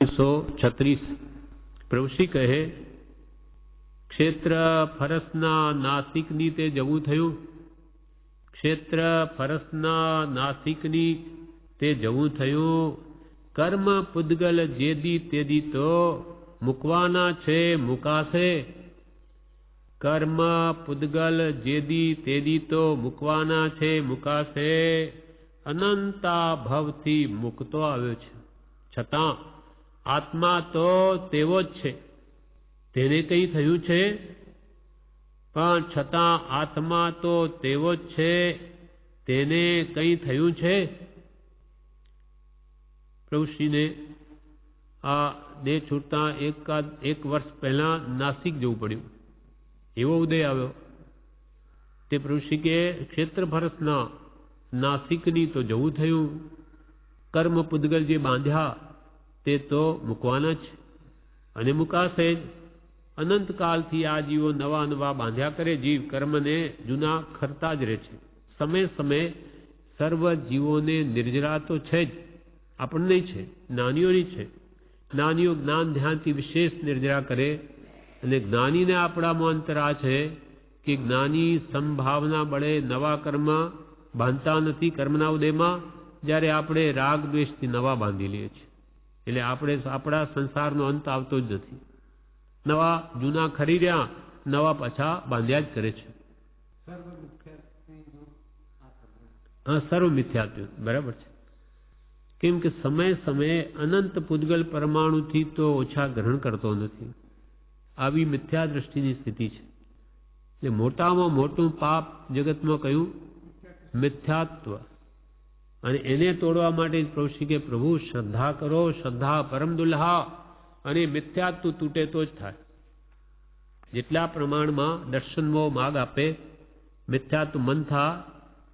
136 પ્રભુશ્રી કહે, ક્ષેત્ર ફરસના નાસિકની તે જવું થયું. ક્ષેત્ર ફરસના નાસિકની તે જવું થયું. કર્મ પુદ્ગલ જેદી તેદી તો મૂકવાના છે મુકાશે. કર્મ પુદ્ગલ જેદી તેદી તો મૂકવાના છે મુકાશે. અનંતા ભવથી મુક્તો આવ્યો છે, છતાં આત્મા તો તેવો જ છે. તેને કંઈ થયું છે, પણ છતાં આત્મા તો તેવો જ છે. તેને કંઈ થયું છે. પ્રભુશ્રીને આ દેહ છૂટતા એક વર્ષ પહેલા નાસિક જવું પડ્યું. એવો ઉદય આવ્યો. તે પ્રભુશ્રી કે ક્ષેત્ર ફરસના નાસિકની તો જવું થયું. કર્મ પુદ્ગલ જે બાંધ્યા તે તો મૂકવાના જ અને મુકાશે જ. અનંતકાલથી આ જીવો નવા નવા બાંધ્યા કરે. જીવ કર્મને જૂના ખરતા જ રહે છે. સમય સમય સર્વ જીવોને નિર્જરા તો છે જ, આપણને છે, જ્ઞાનીઓની છે. જ્ઞાનીઓ જ્ઞાન ધ્યાનથી વિશેષ નિર્જરા કરે. અને જ્ઞાનીને આપણામાં અંતર આ છે કે જ્ઞાની સંભાવના બળે નવા કર્મ બાંધતા નથી કર્મના ઉદયમાં, જ્યારે આપણે રાગ દ્વેષથી નવા બાંધી લઈએ છીએ. એટલે આપણે આપણા સંસારનો અંત આવતો જ નથી. નવા જૂના ખરી રહ્યા, નવા પાછા બાંધ્યા જ કરે છે. હા, સર્વ મિથ્યાત્વ બરાબર છે. કેમ કે સમય સમયે અનંત પૂદગલ પરમાણુથી તો ઓછા ગ્રહણ કરતો નથી. આવી મિથ્યા દ્રષ્ટિની સ્થિતિ છે. એટલે મોટામાં મોટું પાપ જગતમાં કયું? મિથ્યાત્વ. અને એને તોડવા માટે પ્રભુ કે પ્રભુ શ્રદ્ધા કરો, શ્રદ્ધા પરમ દુલ્હા. અને મિથ્યાત્વ તૂટે તો જ થાય. જેટલા પ્રમાણમાં દર્શનમો માર્ગ આપે, મિથ્યાત્વ મન થાય,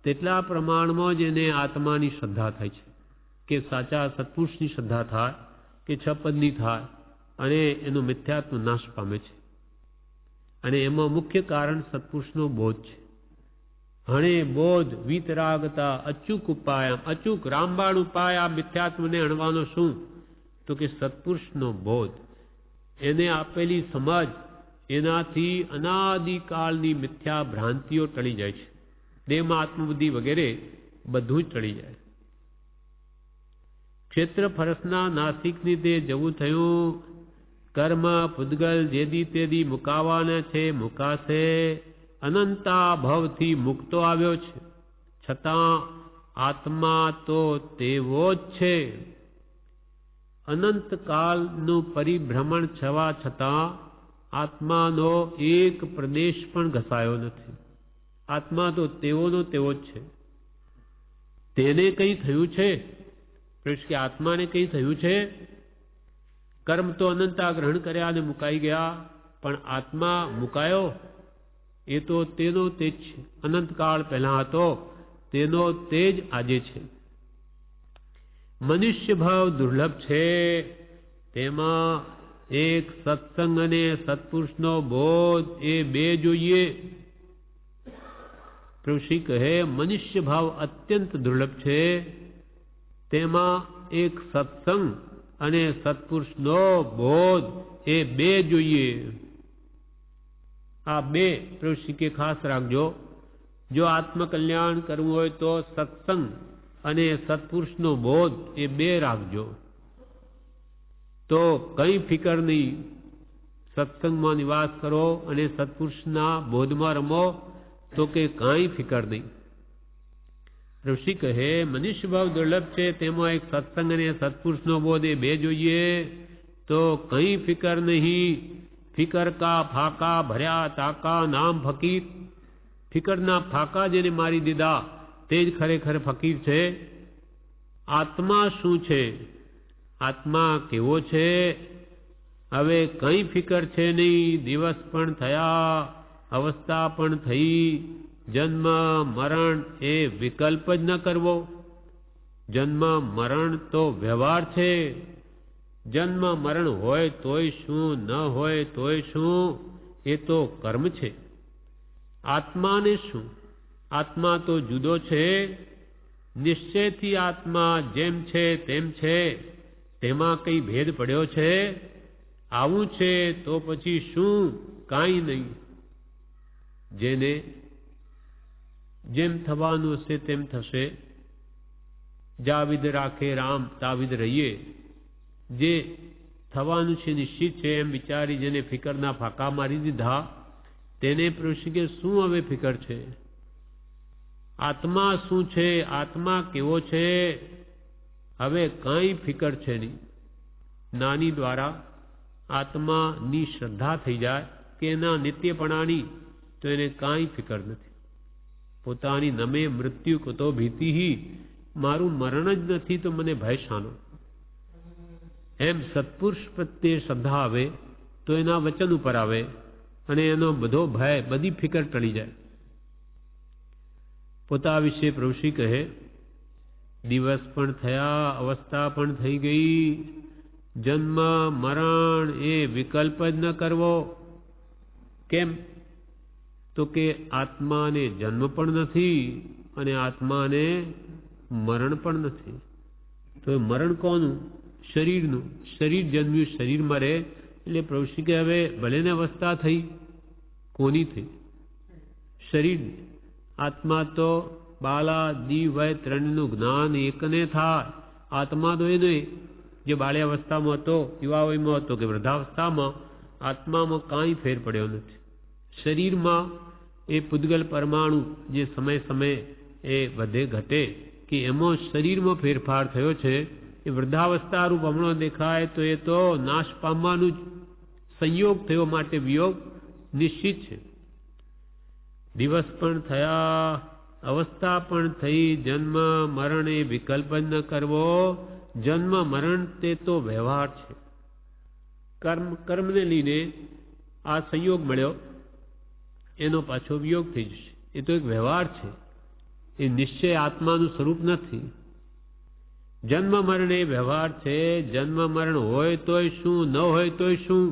તેટલા પ્રમાણમાં જ એને આત્માની શ્રદ્ધા થાય છે. કે સાચા સત્પુરુષની શ્રદ્ધા થાય, કે છ પદની થાય, અને એનો મિથ્યાત્વ નાશ પામે છે. અને એમાં મુખ્ય કારણ સત્પુરુષનો બોધ છે. હણે બોધ વિતરાગતા અચૂક ઉપાય. અચૂક રામબાણ ઉપાય આ મિથ્યાત્વને અણવાનો શું? તો કે સત્પુરુષનો બોધ, એને આપેલી સમજ, એનાથી અનાદિકાળની મિથ્યા ભ્રાંતિઓ ટળી જાય છે. દેહમાં આત્મબુદ્ધિ વગેરે બધું જ ટળી જાય. ક્ષેત્ર ફરસના નાસિકની તે જવું થયું. કર્મ પુદ્ગલ જેદી તેદી મુકાવાના છે મુકાશે. અનંતા ભવથી મુક્તો આવ્યો છે, છતાં આત્મા તો તેવો જ છે. અનંતકાળનું પરિભ્રમણ થવા છતાં આત્માનો એક પ્રદેશ પણ ઘસાયો નથી. આત્મા તો તેવોનો તેવો જ છે. તેને કંઈ થયું છે? કે આત્માને કંઈ થયું છે? કર્મ તો અનંતા ગ્રહણ કર્યા અને મુકાઈ ગયા, પણ આત્મા મુકાયો એ તો તેનો તે જ છે. અનંતકાળ પહેલા હતો તેનો તે જ આજે છે. મનુષ્ય ભાવ દુર્લભ છે. તેમાં એક સત્સંગ અને સત્પુરુષનો બોધ એ બે જોઈએ. પ્રભુશ્રી કહે મનુષ્ય ભાવ અત્યંત દુર્લભ છે. તેમાં એક સત્સંગ અને સત્પુરુષનો બોધ એ બે જોઈએ. આ બે પ્રભુશ્રી કે ખાસ રાખજો. જો આત્મકલ્યાણ કરવું હોય તો સત્સંગ અને સત્પુરુષનો બોધ એ બે રાખજો. તો કંઈ ફિકર નહીં. સત્સંગમાં નિવાસ કરો અને સત્પુરુષના બોધમાં રમો તો કે કાંઈ ફિકર નહીં. ઋષિ કહે મનુષ્ય ભાવ દુર્લભ છે. તેમાં એક સત્સંગ અને સત્પુરુષનો બોધ એ બે જોઈએ તો કંઈ ફિકર નહીં. ફિકર કા ફાકા ભર્યા તાકા નામ ફકીર. ફિકરના ફાકા જેને મારી દીધા તે જ ખરેખર ફકીર છે. આત્મા શું છે? આત્મા કેવો છે? હવે કંઈ ફિકર છે નહીં. દિવસ પણ થયા, અવસ્થા પણ થઈ. જન્મ મરણ એ વિકલ્પ જ ન કરવો. જન્મ મરણ તો વ્યવહાર છે. જન્મ મરણ હોય તોય શું, ન હોય તોય શું, એ તો કર્મ છે. આત્માને શું? આત્મા તો જુદો છે. નિશ્ચયથી આત્મા જેમ છે તેમ છે. તેમાં કઈ ભેદ પડ્યો છે? આવું છે તો પછી શું? કાંઈ નહીં. જેને જેમ થવાનું હશે તેમ થશે. જાવિદ રાખે રામ તાવિદ રહીએ. જે થવાનું છે નિશ્ચિત છે એમ વિચારી જેને ફિકરના ફાંકા મારી દીધા તેને પ્રશ્ન કે શું હવે ફિકર છે? આત્મા શું છે? આત્મા કેવો છે? હવે કાંઈ ફિકર છે નહીં. નાની દ્વારા આત્માની શ્રદ્ધા થઈ જાય કે એના નિત્યપણાની, તો એને કાંઈ ફિકર નથી. પોતાની નમે મૃત્યુ કુતો ભીતિ, મારું મરણ જ નથી તો મને ભય શાનો? એમ સત્પુરુષ પ્રત્યે શ્રદ્ધા આવે તો એના વચન ઉપર આવે અને એનો બધો ભય, બધી ફિકર ટળી જાય. પોતા વિશે પ્રભુશ્રી કહે, દિવસ પણ થયા, અવસ્થા પણ થઈ ગઈ, જન્મ મરણ એ વિકલ્પ જ ન કરવો. કેમ? તો કે આત્માને જન્મ પણ નથી અને આત્માને મરણ પણ નથી. તો મરણ કોનું? શરીરનું. શરીર જન્મ્યું, શરીર મરે. એટલે પ્રભુશ્રી કે હવે ભલે ને અવસ્થા થઈ, કોની થઈ? શરીર. આત્મા તો બાલા દીવ વય ત્રણનું જ્ઞાન એકને થાય. આત્મા તો એ નહીં જે બાલ્યાવસ્થામાં હતો, યુવાવયમાં હતો કે વૃદ્ધાવસ્થામાં, આત્મામાં કાંઈ ફેર પડ્યો નથી. શરીરમાં એ પૂદગલ પરમાણુ જે સમય સમયે એ વધે ઘટે કે એમાં શરીરમાં ફેરફાર થયો છે. એ વૃદ્ધાવસ્થા રૂપ હમણાં દેખાય તો એ તો નાશ પામવાનું જ સંયોગ થયો, માટે વિયોગ નિશ્ચિત છે. દિવસ પણ થયા, અવસ્થા પણ થઈ, જન્મ મરણ એ વિકલ્પ જ ન કરવો. જન્મ મરણ તે તો વ્યવહાર છે. કર્મને લઈને આ સંયોગ મળ્યો, એનો પાછો વિયોગ થઈ જશે. એ તો એક વ્યવહાર છે, એ નિશ્ચય આત્માનું સ્વરૂપ નથી. જન્મ મરણ એ વ્યવહાર છે. જન્મ મરણ હોય તોય શું, ન હોય તોય શું?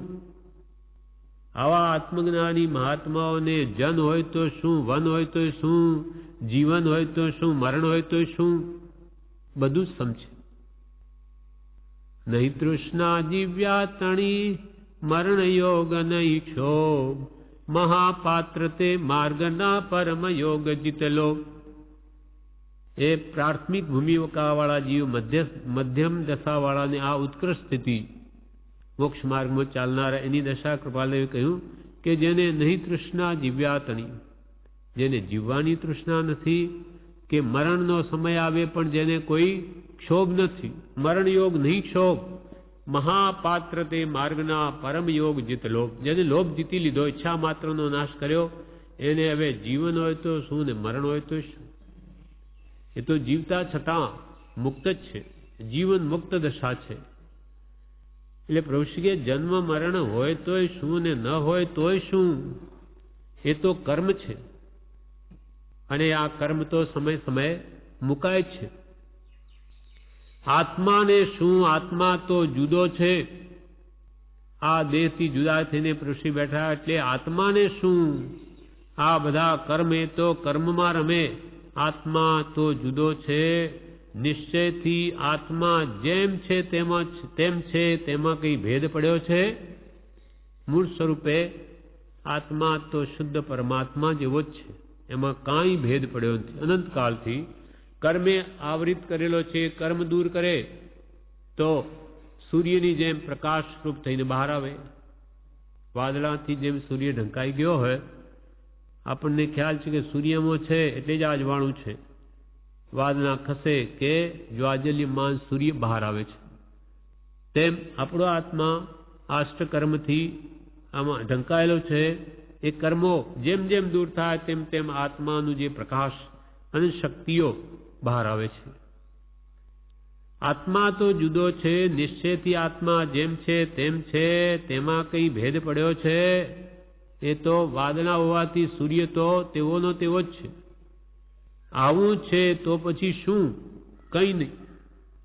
આવા આત્મજ્ઞાની મહાત્માઓને જન હોય તો શું, વન હોય તો શું, જીવન હોય તો શું, મરણ હોય તો શું, બધું જ સમજે. નહીં તૃષ્ણા જીવ્યા તણી, મરણ યોગ નહીં ક્ષોભ, મહાપાત્ર તે માર્ગના પરમ યોગ જીતલો. એ પ્રાથમિક ભૂમિકાવાળા જીવ, મધ્યમ દશાવાળાને આ ઉત્કૃષ્ટ સ્થિતિ, મોક્ષ માર્ગમાં ચાલનારા, એની દશા કૃપાલયે કહ્યું કે જેને નહીં તૃષ્ણા જીવ્યા તણી, જેને જીવવાની તૃષ્ણા નથી, કે મરણનો સમય આવે પણ જેને કોઈ ક્ષોભ નથી, મરણ યોગ નહીં ક્ષોભ, મહાપાત્ર તે માર્ગના પરમ યોગ જીત લોભ. જેને લોભ જીતી લીધો, ઈચ્છા માત્રનો નાશ કર્યો, એને હવે જીવન હોય તો શું ને મરણ હોય તો શું? એ તો જીવતા છતાં મુક્ત જ છે, જીવન મુક્ત દશા છે. એટલે પ્રભુશ્રી કે જન્મ મરણ હોય તોય શું ને ન હોય તોય શું? એ તો કર્મ છે અને આ કર્મ તો સમય સમયે મુકાય છે. આત્માને શું? આત્મા તો જુદો છે. આ દેહથી જુદા થઈને પ્રભુશ્રી બેઠા એટલે આત્માને શું? આ બધા કર્મ એ તો કર્મમાં રમે. આત્મા તો જુદો છે. નિશ્ચયથી આત્મા જેમ છે તેમ છે, તેમાં કઈ ભેદ પડ્યો છે? મૂળ સ્વરૂપે આત્મા તો શુદ્ધ પરમાત્મા જેવો જ છે, એમાં કાંઈ ભેદ પડ્યો નથી. અનંતકાળથી કર્મે આવૃત કરેલો છે. કર્મ દૂર કરે તો સૂર્યની જેમ પ્રકાશ રૂપ થઈને બહાર આવે. વાદળાથી જેમ સૂર્ય ઢંકાઈ ગયો હોય, આપણને ખ્યાલ છે કે સૂર્યમાં છે એટલે જ આજવાળું છે. વાદળા ખસે કે જ્વાજલ્યમાન સૂર્ય બહાર આવે છે. તેમ આપણો આત્મા અષ્ટકર્મથી આમાં ઢંકાયેલો છે. એ કર્મો જેમ જેમ દૂર થાય તેમ તેમ આત્માનું જે પ્રકાશ અને શક્તિઓ બહાર આવે છે. આત્મા તો જુદો છે. નિશ્ચયથી આત્મા જેમ છે તેમ છે, તેમાં કઈ ભેદ પડ્યો છે? એ તો વાદળા હોવાથી સૂર્ય તો તેવોનો તેવો જ છે. આવું છે તો પછી શું? કંઈ નહીં.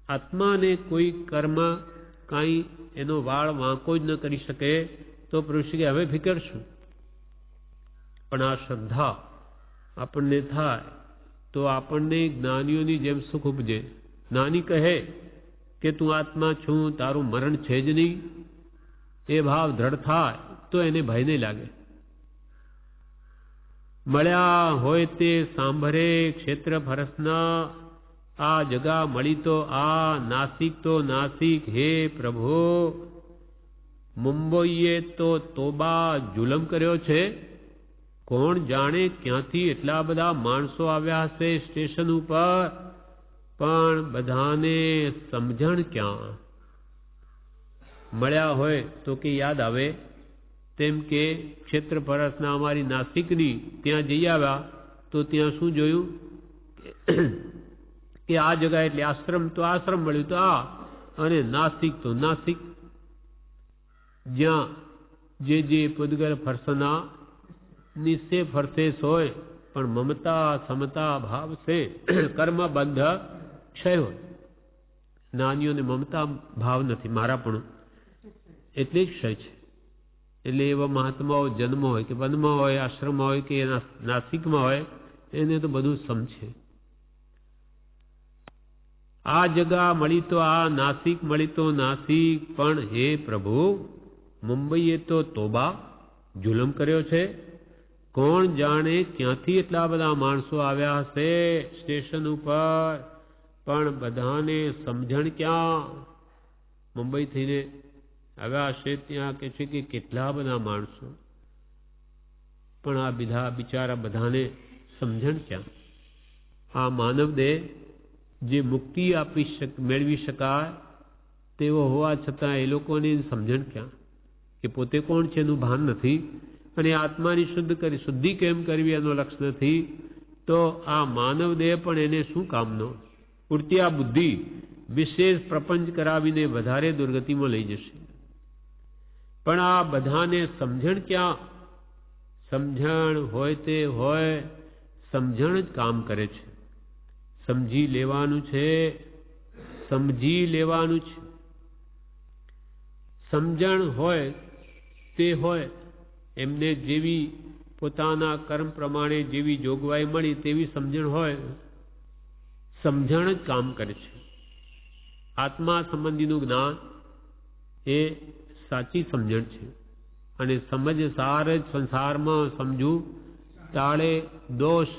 આત્માને કોઈ કર્મ કાંઈ એનો વાળ વાંકો જ ન કરી શકે તો પ્રભુ હવે ફિકર શું? પણ આ શ્રદ્ધા આપણને થાય તો આપણને જ્ઞાનીઓની જેમ સુખ ઉપજે. જ્ઞાની કહે કે તું આત્મા છું, તારું મરણ છે જ નહીં, એ ભાવ દ્રઢ થાય તો એને ભય નહીં લાગે. મળ્યા હોય તે સાંભરે ક્ષેત્ર ફરસના, આ જગા મળી તો આ, નાસિક તો નાસિક, હે પ્રભુ મુંબઈએ તો તોબા જુલમ કર્યો છે. કોણ જાણે ક્યાંથી એટલા બધા માણસો આવ્યા હશે સ્ટેશન ઉપર, પણ બધાને સમજણ ક્યાં. મળ્યા હોય તો કે યાદ આવે, તેમ કે ક્ષેત્ર પરસના અમારી નાસિકની ત્યાં જઈ આવ્યા તો ત્યાં શું જોયું કે આ જગા એટલે આશ્રમ તો આશ્રમ મળ્યું તો આ, અને નાસિક તો નાસિક. જ્યાં જે પૂદગલ ફરસના નિશ્ચય ફરસેસ હોય, પણ મમતા સમતા ભાવ છે કર્મ બંધ ક્ષય હોય. નાનીઓને મમતા ભાવ નથી, મારા પણ એટલે જ ક્ષય છે. એટલે એવા મહાત્માઓ જન્મ હોય કે વનમાં હોય, આશ્રમમાં હોય કે નાસિકમાં હોય, એને તો બધું સમજે. આ જગા મળી તો આ, નાસિક મળી તો નાસિક, પણ હે પ્રભુ મુંબઈએ તો તોબા જુલમ કર્યો છે. કોણ જાણે ક્યાંથી એટલા બધા માણસો આવ્યા હશે સ્ટેશન ઉપર, પણ બધાને સમજણ ક્યાં. મુંબઈ થઈને આવ્યા હશે ત્યાં કે છે કે કેટલા બધા માણસો, પણ આ બિચારા બધાને સમજણ ક્યાં. આ માનવ દેહ જે મુક્તિ મેળવી શકાય તેવો હોવા છતાં એ લોકોને સમજણ ક્યાં કે પોતે કોણ છે એનું ભાન નથી, અને આત્માની શુદ્ધિ કેમ કરવી એનો લક્ષ્ય નથી, તો આ માનવ દેહ પણ એને શું કામનો. ઉડતી આ બુદ્ધિ વિશેષ પ્રપંચ કરાવીને વધારે દુર્ગતિમાં લઈ જશે. પણ આ બધાને સમજણ ક્યાં. સમજણ હોય તે હોય, સમજણ જ કામ કરે છે. સમજી લેવાનું છે, સમજી લેવાનું છે. સમજણ હોય તે હોય, એમને જેવી પોતાના કર્મ પ્રમાણે જેવી જોગવાઈ મળી તેવી સમજણ હોય, સમજણ જ કામ કરે છે. આત્મા સંબંધીનું જ્ઞાન એ સાચી સમજણ છે, અને સમજ સાર જ સંસારમાં સમજવું તાળે દોષ,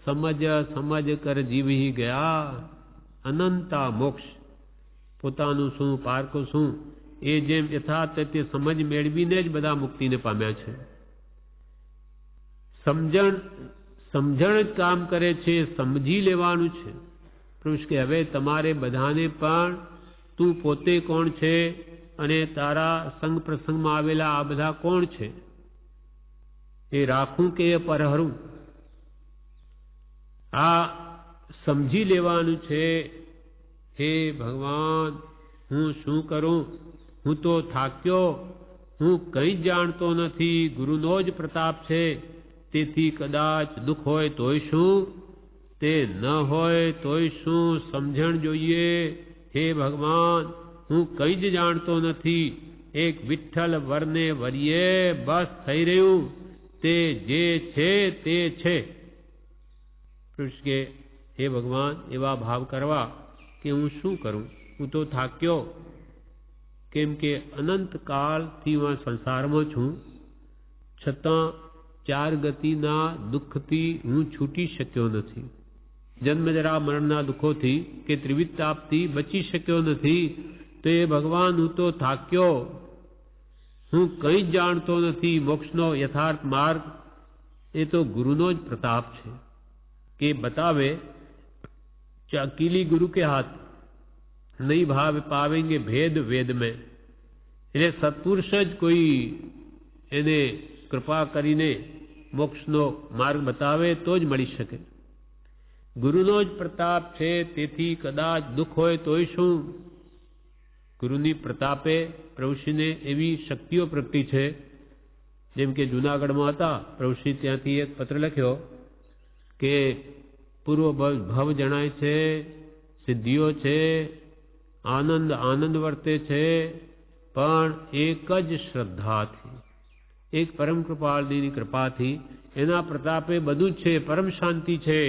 સમજ કર જીવી ગયા અનંતા મોક્ષ. પોતાનું શું પારકો શું એ જેમ યથાર્થ તે સમજ મેળવીને જ બધા મુક્તિને પામ્યા છે. સમજણ જ કામ કરે છે, સમજી લેવાનું છે. પુરુષ કે હવે તમારે બધાને પણ તું પોતે કોણ છે અને તારા સંગ પ્રસંગમાં આવેલા આ બધા કોણ છે એ રાખું કે એ પરહરું, આ સમજી લેવાનું છે. હે ભગવાન હું શું કરું, હું તો થાક્યો, હું કંઈ જ જાણતો નથી, ગુરુનો જ પ્રતાપ છે, તેથી કદાચ દુઃખ હોય તોય શું, તે ન હોય તોય શું, સમજણ જોઈએ. હે ભગવાન હું કંઈ જ જાણતો નથી, એક વિઠ્ઠલ વરને વરીએ બસ થઈ રહ્યું, તે જે છે તે છે. પુરુષ કે હે ભગવાન એવા ભાવ કરવા કે હું શું કરું, હું તો થાક્યો, કેમ કે અનંત કાળથી હું સંસારમાં છું, છતાં ચાર ગતિના દુઃખથી હું છૂટી શક્યો નથી. જન્મ જરા મરણના દુઃખોથી કે ત્રિવિધ તાપથી બચી શક્યો નથી. તો એ ભગવાન હું તો થાક્યો, હું કંઈ જ જાણતો નથી. મોક્ષનો યથાર્થ માર્ગ એ તો ગુરુનો જ પ્રતાપ છે કે બતાવે. અકેલી ગુરુ के हाथ नहीं भाव पावेंगे भेद वेद में. એટલે સત્પુરુષ જ કોઈ એને કૃપા કરીને મોક્ષનો માર્ગ બતાવે તો જ મળી શકે. ગુરુનો જ પ્રતાપ છે, તેથી કદાચ દુઃખ હોય તોય શું. ગુરુની પ્રતાપે પ્રભુશ્રીને એવી શક્તિઓ પ્રગટી છે. જેમ કે જૂનાગઢમાં હતા, પ્રભુશ્રી ત્યાંથી એક પત્ર લખ્યો કે પૂર્વ ભવ જણાય છે, સિદ્ધિઓ છે, આનંદ વર્તે છે, પણ એક જ શ્રદ્ધાથી, એક પરમ કૃપાળની કૃપાથી, એના પ્રતાપે બધું જ છે. પરમ શાંતિ છે,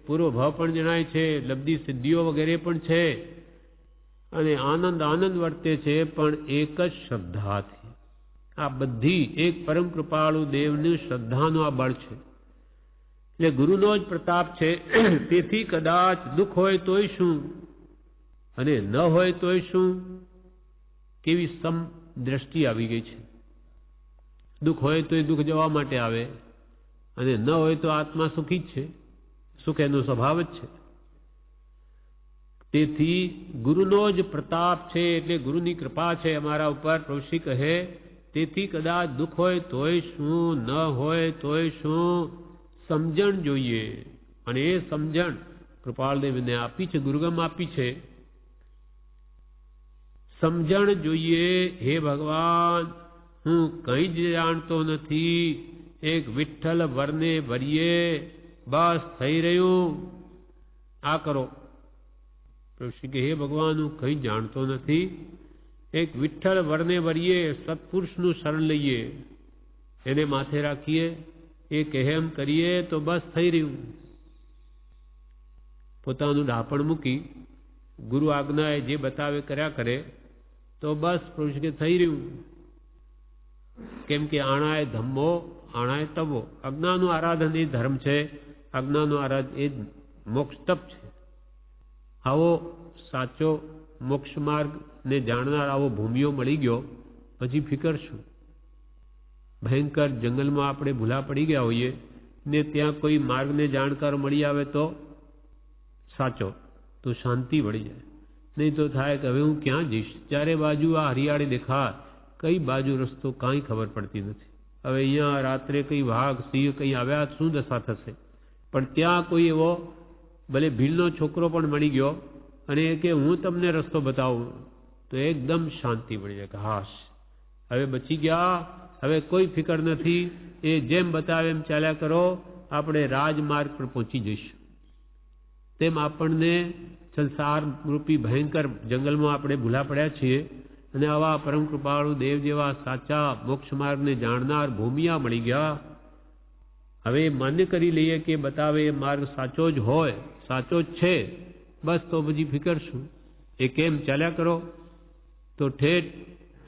પૂર્વ ભાવ પણ જણાય છે, લબ્ધિ સિદ્ધિઓ વગેરે પણ છે, અને આનંદ આનંદ વર્તે છે, પણ એક જ શ્રદ્ધાથી. આ બધી એક પરમ કૃપાળુ દેવની શ્રદ્ધાનું આ બળ છે. એટલે ગુરુનો જ પ્રતાપ છે. તેથી કદાચ દુઃખ હોય તોય શું અને ન હોય તોય શું, કેવી સમ દ્રષ્ટિ આવી ગઈ છે. દુઃખ હોય તો એ દુઃખ જવા માટે આવે, અને ન હોય તો આત્મા સુખી જ છે. સુખ એનો સ્વભાવ જ છે. તેથી ગુરુનો જ પ્રતાપ છે, એટલે ગુરુની કૃપા છે અમારા ઉપર. પ્રભુશ્રી કહે તેથી કદાચ દુઃખ હોય તોય શું, ન હોય તોય શું, સમજણ જોઈએ. અને એ સમજણ કૃપાળદેવને આપી છે, ગુરુગમ આપી છે. સમજણ જોઈએ. હે ભગવાન, હું કંઈ જ જાણતો નથી. એક વિઠ્ઠલ વરને વરીએ બસ થઈ રહ્યું. આ કરો. પ્રભુ કે હે ભગવાન, હું કંઈ જાણતો નથી. એક વિઠ્ઠલ વરને વરીએ, સત્પુરુષનું શરણ લઈએ, એને માથે રાખીએ, એ કહે એમ કરીએ તો બસ થઈ રહ્યું. પોતાનું ડાપણ મૂકી ગુરુ આજ્ઞાએ જે બતાવે કર્યા કરે તો બસ પ્રભુ કે થઈ રહ્યું. કેમ કે આણાએ ધમ્મો આણાએ તવો. આજ્ઞાનું આરાધન એ ધર્મ છે. આજ્ઞાનું આરાધન એ મોક્ષ તપ છે. આવો સાચો મોક્ષ માર્ગ ને જાણનાર આવો ભૂમિઓ મળી ગયો, પછી ફિકર શું? ભયંકર જંગલમાં આપણે ભૂલા પડી ગયા હોઈએ ને ત્યાં કોઈ માર્ગને જાણકાર મળી આવે તો સાચો, તો શાંતિ વળી જાય. નહીં તો થાય કે હવે હું ક્યાં જઈશ? ચારે બાજુ આ હરિયાળી દેખાય, કઈ બાજુ રસ્તો કાંઈ ખબર પડતી નથી. હવે અહીંયા રાત્રે કઈ વાઘ સિંહ કઈ આવ્યા, શું દશા થશે? પણ ત્યાં કોઈ એવો ભલે ભીલનો છોકરો પણ મળી ગયો અને એ કે હું તમને રસ્તો બતાવું, તો એકદમ શાંતિ મળી જાય કે હાશ, હવે બચી ગયા, હવે કોઈ ફિકર નથી. એ જેમ બતાવે એમ ચાલ્યા કરો, આપણે રાજમાર્ગ પર પહોંચી જઈશું. તેમ આપણને સંસાર રૂપી ભયંકર જંગલમાં આપણે ભૂલા પડ્યા છીએ, અને આવા પરમ કૃપાળુ દેવ જેવા સાચા મોક્ષ માર્ગને જાણનાર ભૂમિયા મળી ગયા. હવે માન્ય કરી લઈએ કે બતાવે એ માર્ગ સાચો જ હોય, સાચો જ છે, બસ તો પછી ફિકર શું? એ કેમ ચાલ્યા કરો તો ઠેઠ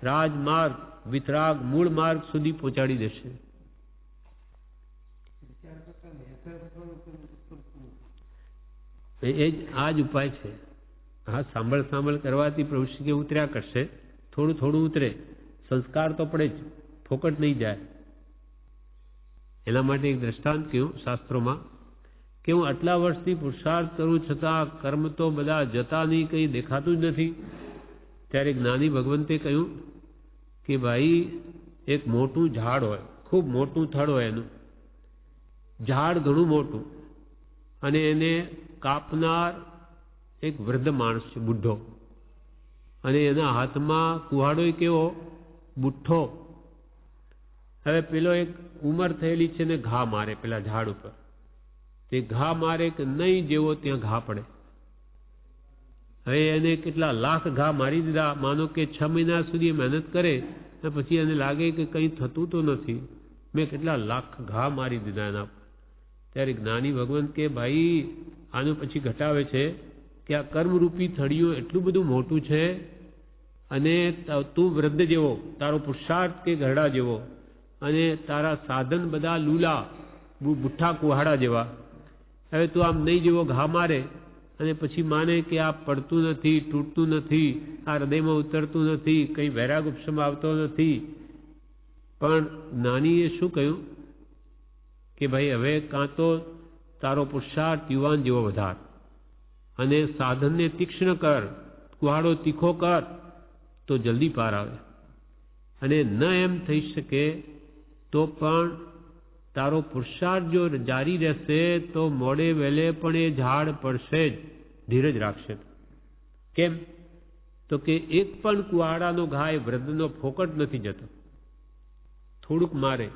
રાજમાર્ગ વિતરાગ મૂળ માર્ગ સુધી પહોંચાડી દેશે. એ જ આ જ ઉપાય છે. હા, સાંભળ કરવાથી પ્રભુ કે ઉતર્યા કરશે, થોડું થોડું ઉતરે. સંસ્કાર તો પડે જ, ફોકટ નહીં જાય. એના માટે એક દ્રષ્ટાંત કહ્યું શાસ્ત્રોમાં કે હું આટલા વર્ષથી પુરુષાર્થ કરું છતાં કર્મ તો બધા જતા નહીં, કંઈ દેખાતું જ નથી. ત્યારે જ્ઞાની ભગવંતે કહ્યું કે ભાઈ, એક મોટું ઝાડ હોય, ખૂબ મોટું થડ હોય, એનું ઝાડ ઘણું મોટું, અને એને કાપનાર એક વૃદ્ધ માણસ છે, બુઢો, અને એના હાથમાં કુહાડો કેવો બુઠ્ઠો. હવે પેલો એક ઉંમર થયેલી છે ને ઘા મારે પેલા ઝાડ ઉપર. તે ઘા મારે કે નહીં જેવો ત્યાં ઘા પડે. હવે એને કેટલા લાખ ઘા મારી દીધા. માનો કે 6 મહિના સુધી મહેનત કરે અને પછી એને લાગે કે કંઈ થતું તો નથી, મેં કેટલા લાખ ઘા મારી દીધા એના. ત્યારે જ્ઞાની ભગવંત કે ભાઈ, આનું પછી ઘટાવે છે કે આ કર્મરૂપી થળિયું એટલું બધું મોટું છે, અને તું વૃદ્ધ જેવો, તારો પુરુષાર્થ કે ઘરડા જેવો, અને તારા સાધન બધા લૂલા બુઠ્ઠા કુહાડા જેવા. હવે તું આમ નહીં જેવો ઘા મારે અને પછી માને કે આ પડતું નથી, તૂટતું નથી, આ હૃદયમાં ઉતરતું નથી, કંઈ વૈરાગ ઉપશમ આવતો નથી. પણ જ્ઞાનીએ શું કહ્યું કે ભાઈ, હવે કાં તો તારો પુરુષાર્થ યુવાન જેવો વધાર, અને સાધનને તીક્ષ્ણ કર, કુહાડો તીખો કર, તો જલ્દી પાર આવે. અને ન એમ થઈ શકે તો પણ તારો પુરુષાર્થ જો જારી રહેશે તો મોડે વહેલે પણ એ ઝાડ પડશે જ, ધીરજ રાખશે. કેમ? તો કે એક પણ કુહાડાનો ઘા એ વૃદ્ધનો ફોકટ નથી જતો. થોડુંક મારે,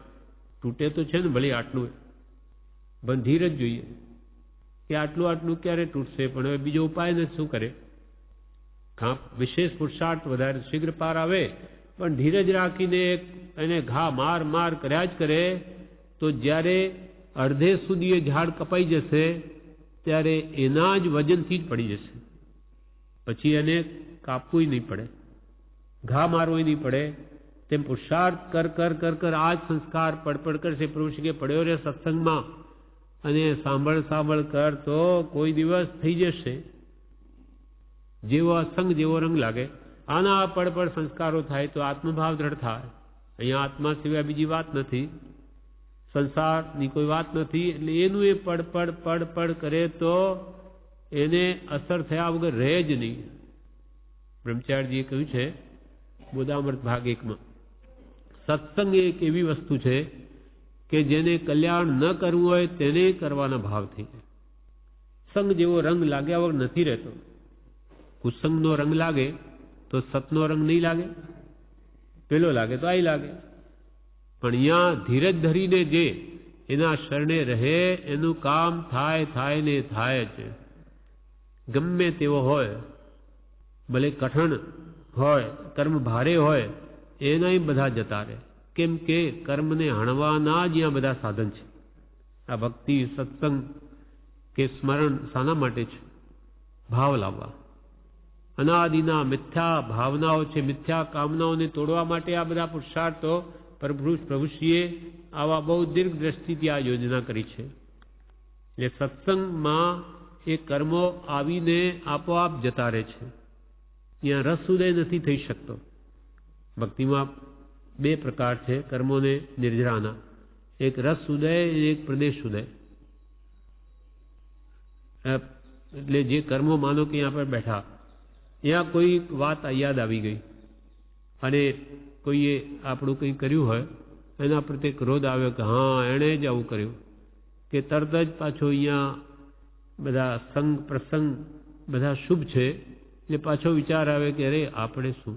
તૂટે તો છે ને ભલે આટલું, પણ ધીરજ જોઈએ કે આટલું ક્યારે તૂટશે, પણ હવે બીજો ઉપાય નથી, શું કરે? વિશેષ પુરુષાર્થ વધારે શીઘ્ર પાર આવે, પણ ધીરજ રાખીને એને ઘા માર કર્યા જ કરે, તો જ્યારે અડધે સુધી એ ઝાડ કપાઈ જશે ત્યારે એના જ વજનથી જ પડી જશે. પછી એને કાપવું નહીં પડે, ઘા મારવો નહીં પડે, તેમ પુરુષાર્થ કર કર કર કર આ જ સંસ્કાર પડપડ કરશે. પ્રભુ શ્રી કે પડ્યો રે સત્સંગમાં અને સાંભળ સાંભળ કર તો કોઈ દિવસ થઈ જશે. જેવો અસંગ જેવો રંગ લાગે, આના પડપડ સંસ્કારો થાય તો આત્મભાવ દ્રઢ થાય. અહીંયા આત્મા સિવાય બીજી વાત નથી, સંસારની કોઈ વાત નથી. એટલે એનું એ પડપડ પડપડ કરે તો એને અસર થયા વગર રહે જ નહીં. બ્રહ્મચારીજીએ કહ્યું છે બોધામૃત ભાગ 1માં, સત્સંગ એક એવી વસ્તુ છે કે જેને કલ્યાણ ન કરવું હોય તેને કરવાના ભાવ થઈ જાય. સંગ જેવો રંગ લાગ્યા વગર નથી રહેતો. કુસંગનો રંગ લાગે તો સતનો રંગ નહીં લાગે, પેલો લાગે તો આઈ લાગે. પણ અહીંયા ધીરજ ધરીને જે એના શરણે રહે એનું કામ થાય થાય ને થાય જ. ગમે તેવો હોય, ભલે કઠણ હોય, કર્મ ભારે હોય, એના બધા જતા રહે. કેમ કે કર્મને હણવાના જ અહીંયા બધા સાધન છે. આ ભક્તિ સત્સંગ કે સ્મરણ શાના માટે છે? ભાવ લાવવા. અનાદિના મિથ્યા ભાવનાઓ છે, મિથ્યા કામનાઓને તોડવા માટે આ બધા પુરુષાર્થો પ્રભુશ્રીએ આવા બહુ દીર્ઘ દ્રષ્ટિથી આ યોજના કરી છે. એટલે સત્સંગમાં એ કર્મો આવીને આપોઆપ જતા રહે છે. ત્યાં રસ ઉદય નથી થઈ શકતો. ભક્તિમાં બે પ્રકાર છે કર્મોને નિર્જરાના, એક રસ ઉદય અને એક પ્રદેશ ઉદય. એટલે જે કર્મો માનો કે यहाँ પર બેઠા, यहाँ કોઈ વાત યાદ આવી ગઈ અને કોઈએ આપણું કંઈ કર્યું હોય, એના પ્રત્યે ક્રોધ આવ્યો કે હા એણે જ આવું કર્યું, કે તરત જ પાછો અહીંયા બધા સંગ પ્રસંગ બધા શુભ છે એટલે પાછો વિચાર આવે કે અરે આપણે શું,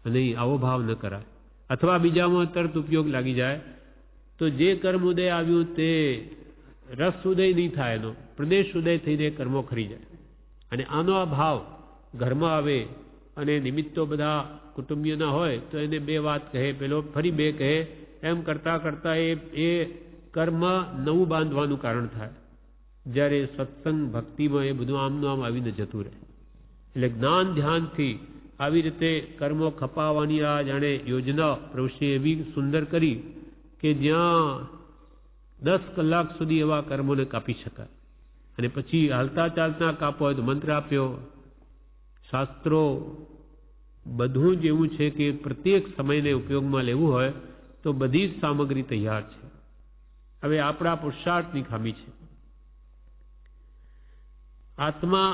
નહીં આવો ભાવ ન કરાય. અથવા બીજામાં તરત ઉપયોગ લાગી જાય તો જે કર્મ ઉદય આવ્યું તે રસ ઉદય નહીં થાય, એનો પ્રદેશ ઉદય થઈને કર્મો ખરી જાય. અને આનો આ ભાવ ઘરમાં આવે અને નિમિત્તો બધા કુટુંબીઓના હોય તો એને બે વાત કહે, પેલો ફરી બે કહે, એમ કરતાં કરતાં એ કર્મ નવું બાંધવાનું કારણ થાય. જ્યારે સત્સંગ ભક્તિમાં એ બધું આમનું આમ આવીને જતું રહે. એટલે જ્ઞાન ધ્યાનથી આવી રીતે કર્મો ખપાવવાની આ જાણે યોજના પ્રભુશ્રીએ એવી સુંદર કરી કે જ્યાં 10 કલાક સુધી એવા કર્મોને કાપી શકાય. અને પછી હાલતા ચાલતા કાપો હોય તો મંત્ર આપ્યો, શાસ્ત્રો બધું જ એવું છે કે પ્રત્યેક સમયને ઉપયોગમાં લેવું હોય તો બધી જ સામગ્રી તૈયાર છે. હવે આપણા પુરુષાર્થની ખામી છે. આત્મા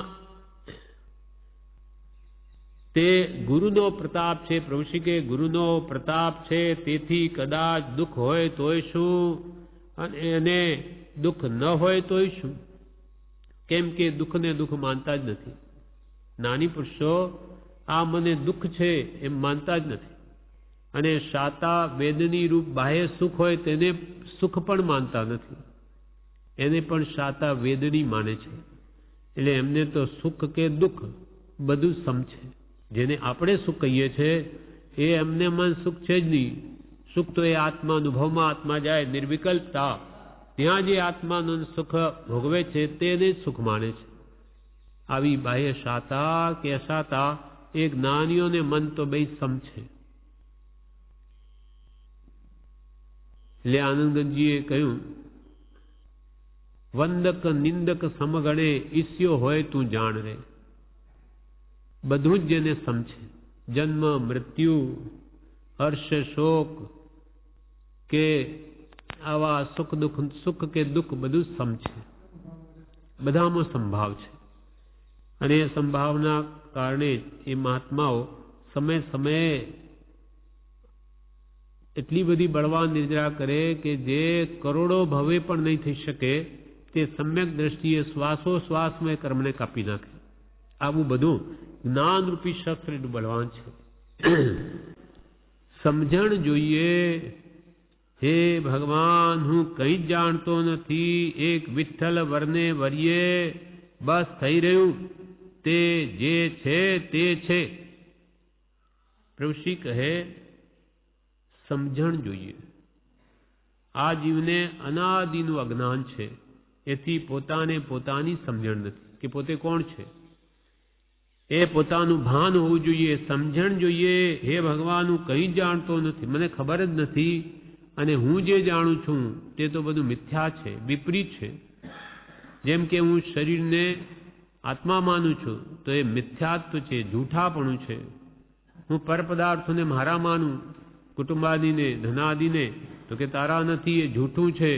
તે ગુરુનો પ્રતાપ છે. પ્રભુશ્રી કે ગુરુનો પ્રતાપ છે, તેથી કદાચ દુઃખ હોય તોય શું અને એને દુઃખ ન હોય તોય શું. કેમ કે દુઃખને દુઃખ માનતા જ નથી. જ્ઞાની પુરુષો આ મને દુઃખ છે એમ માનતા જ નથી. અને શાતા વેદની રૂપ બાહ્ય સુખ હોય તેને સુખ પણ માનતા નથી, એને પણ શાતા વેદની માને છે. એટલે એમને તો સુખ કે દુઃખ બધું સમ છે. જેને આપણે સુખ કહીએ છીએ એ એમને મન સુખ છે જ નહીં. સુખ તો એ આત્મા અનુભવમાં આત્મા જાય નિર્વિકલ્પતા, ત્યાં જે આત્માનું સુખ ભોગવે છે તેને જ સુખ માને છે. આવી બાહ્ય શાતા કે અશાતા એ જ્ઞાનીઓને મન તો બે સમ છે. એટલે આનંદજીએ કહ્યું, વંદક નિંદક સમગણે ઈસ્યો હોય તું જાણ રે. બધું જ જેને સમ છે. જન્મ મૃત્યુ હર્ષ શોક કે આવા સુખ દુઃખ, સુખ કે દુઃખ બધું સમ છે. બધામાં સંભાવ છે. અને એ સંભાવના કારણે એ મહાત્માઓ સમય સમયે એટલી બધી બળવાન નિદ્રા કરે કે જે કરોડો ભવે પણ નહીં થઈ શકે તે સમ્યક દ્રષ્ટિએ શ્વાસોશ્વાસમાં કર્મને કાપી નાખે. આવું બધું જ્ઞાનરૂપી શસ્ત્ર એટલું બળવાન છે. સમજણ જોઈએ. હે ભગવાન, હું કંઈ જ જાણતો નથી. એક વિઠ્ઠલ વરને વરીએ બસ થઈ રહ્યું, તે જે છે તે છે. પ્રભુશ્રી કહે સમજણ જોઈએ. આ જીવને અનાદિનું અજ્ઞાન છે, એથી પોતાને પોતાની સમજણ નથી કે પોતે કોણ છે. એ પોતાનું ભાન હોવું જોઈએ, સમજણ જોઈએ. હે ભગવાન, હું કંઈ જ જાણતો નથી, મને ખબર જ નથી, અને હું જે જાણું છું તે તો બધું મિથ્યા છે, વિપરીત છે. જેમ કે હું શરીરને આત્મા માનું છું તો એ મિથ્યાત્વ છે, જૂઠાપણું છે. હું પરપદાર્થોને મારા માનું, કુટુંબાદીને, ધનાદીને, તો કે તારા નથી, એ જૂઠું છે.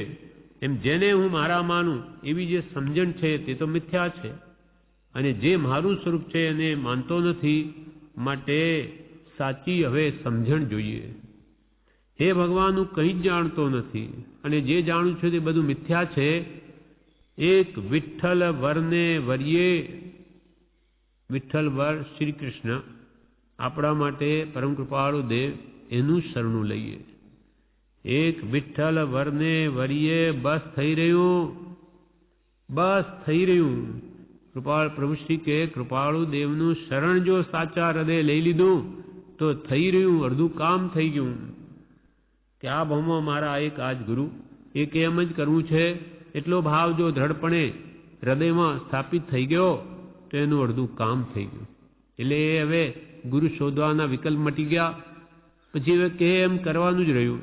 એમ જેને હું મારા માનું એવી જે સમજણ છે તે તો મિથ્યા છે, અને જે મારું સ્વરૂપ છે એને માનતો નથી. માટે સાચી હવે સમજણ જોઈએ. હે ભગવાન, હું કંઈ જ જાણતો નથી, અને જે જાણું છું તે બધું મિથ્યા છે. એક વિઠ્ઠલ વરને વર્યે, વિઠ્ઠલ વર શ્રી કૃષ્ણ આપણા માટે પરમ કૃપાળુ દેવ, એનું શરણું લઈએ. એક વિઠ્ઠલ વરને વર્યે બસ થઈ રહ્યું, બસ થઈ રહ્યું. કૃપાળ પ્રભુ શ્રી કે કૃપાળુ દેવનું શરણ જો સાચા હૃદય લઈ લીધું તો થઈ રહ્યું, અડધું કામ થઈ ગયું. કે આ ભાવમાં મારા એક આજ ગુરુ, એક એમ જ કરવું છે, એટલો ભાવ જો દ્રઢપણે હૃદયમાં સ્થાપિત થઈ ગયો તો એનું અડધું કામ થઈ ગયું. એટલે હવે ગુરુ શોધવાના વિકલ્પ મટી ગયા. પછી હવે કે એમ કરવાનું જ રહ્યું,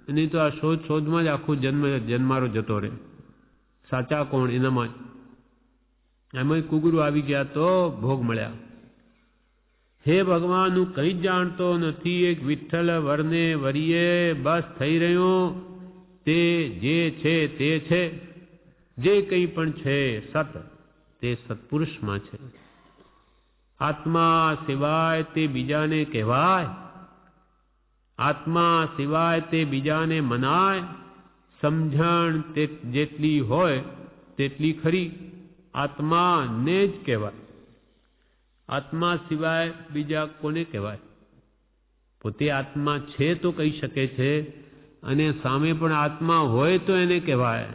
નહીં તો આ શોધમાં જ આખું જન્મારો જતો રહે. સાચા કોણ એનામાં જ. એમાં કુગુરુ આવી ગયા તો ભોગ મળ્યા. હે ભગવાન, હું કંઈ જ જાણતો નથી, એક વિઠ્ઠલ વરને વરીએ બસ થઈ રહ્યો. તે જે છે તે છે, જે કંઈ પણ છે સત, તે સત્પુરુષમાં છે. આત્મા સિવાય તે બીજાને કહેવાય, આત્મા સિવાય તે બીજાને મનાય. સમજણ તે જેટલી હોય તેટલી ખરી, આત્માને જ કહેવાય. આત્મા સિવાય બીજા કોને કહેવાય? પોતે આત્મા છે તો કહી શકે છે, અને સામે પણ આત્મા હોય તો એને કહેવાય.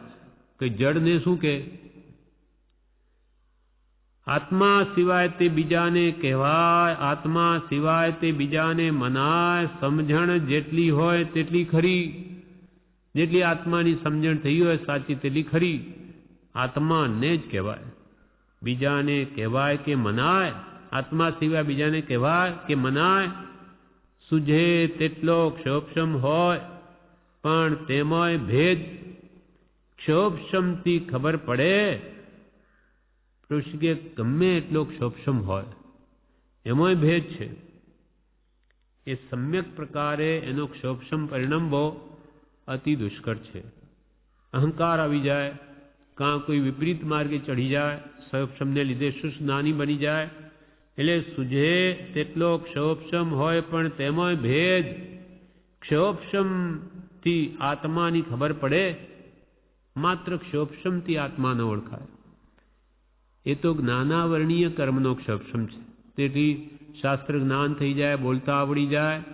કે જડને શું કે? આત્મા સિવાય તે બીજાને કહેવાય, આત્મા સિવાય તે બીજાને મનાય. સમજણ જેટલી હોય તેટલી ખરી, જેટલી આત્માની સમજણ થઈ હોય સાચી તેટલી ખરી, આત્માને જ કહેવાય. બીજાને કહેવાય કે મનાય, આત્મા સિવાય બીજાને કહેવાય કે મનાય. સુજે તેટલો ક્ષોભક્ષમ હોય પણ તેમાંય ભેદ, ક્ષોભક્ષમથી ખબર પડે. કે ગમે એટલો ક્ષોભક્ષમ હોય એમાંય ભેદ છે. એ સમ્યક પ્રકારે એનો ક્ષોભક્ષમ પરિણમવો અતિ દુષ્કર છે. અહંકાર આવી જાય, કાં કોઈ વિપરીત માર્ગે ચડી જાય, ક્ષોભક્ષમને લીધે શુષ્ક જ્ઞાની બની જાય. એટલે સુજે તેટલો ક્ષોભક્ષમ હોય પણ તેમાંય ભેદ, ક્ષોભક્ષમથી આત્માની ખબર પડે. માત્ર ક્ષોભક્ષમથી આત્મા ન ઓળખાય. એ તો જ્ઞાનાવરણીય કર્મનો ક્ષોભક્ષમ છે. તેથી શાસ્ત્ર જ્ઞાન થઈ જાય, બોલતા આવડી જાય,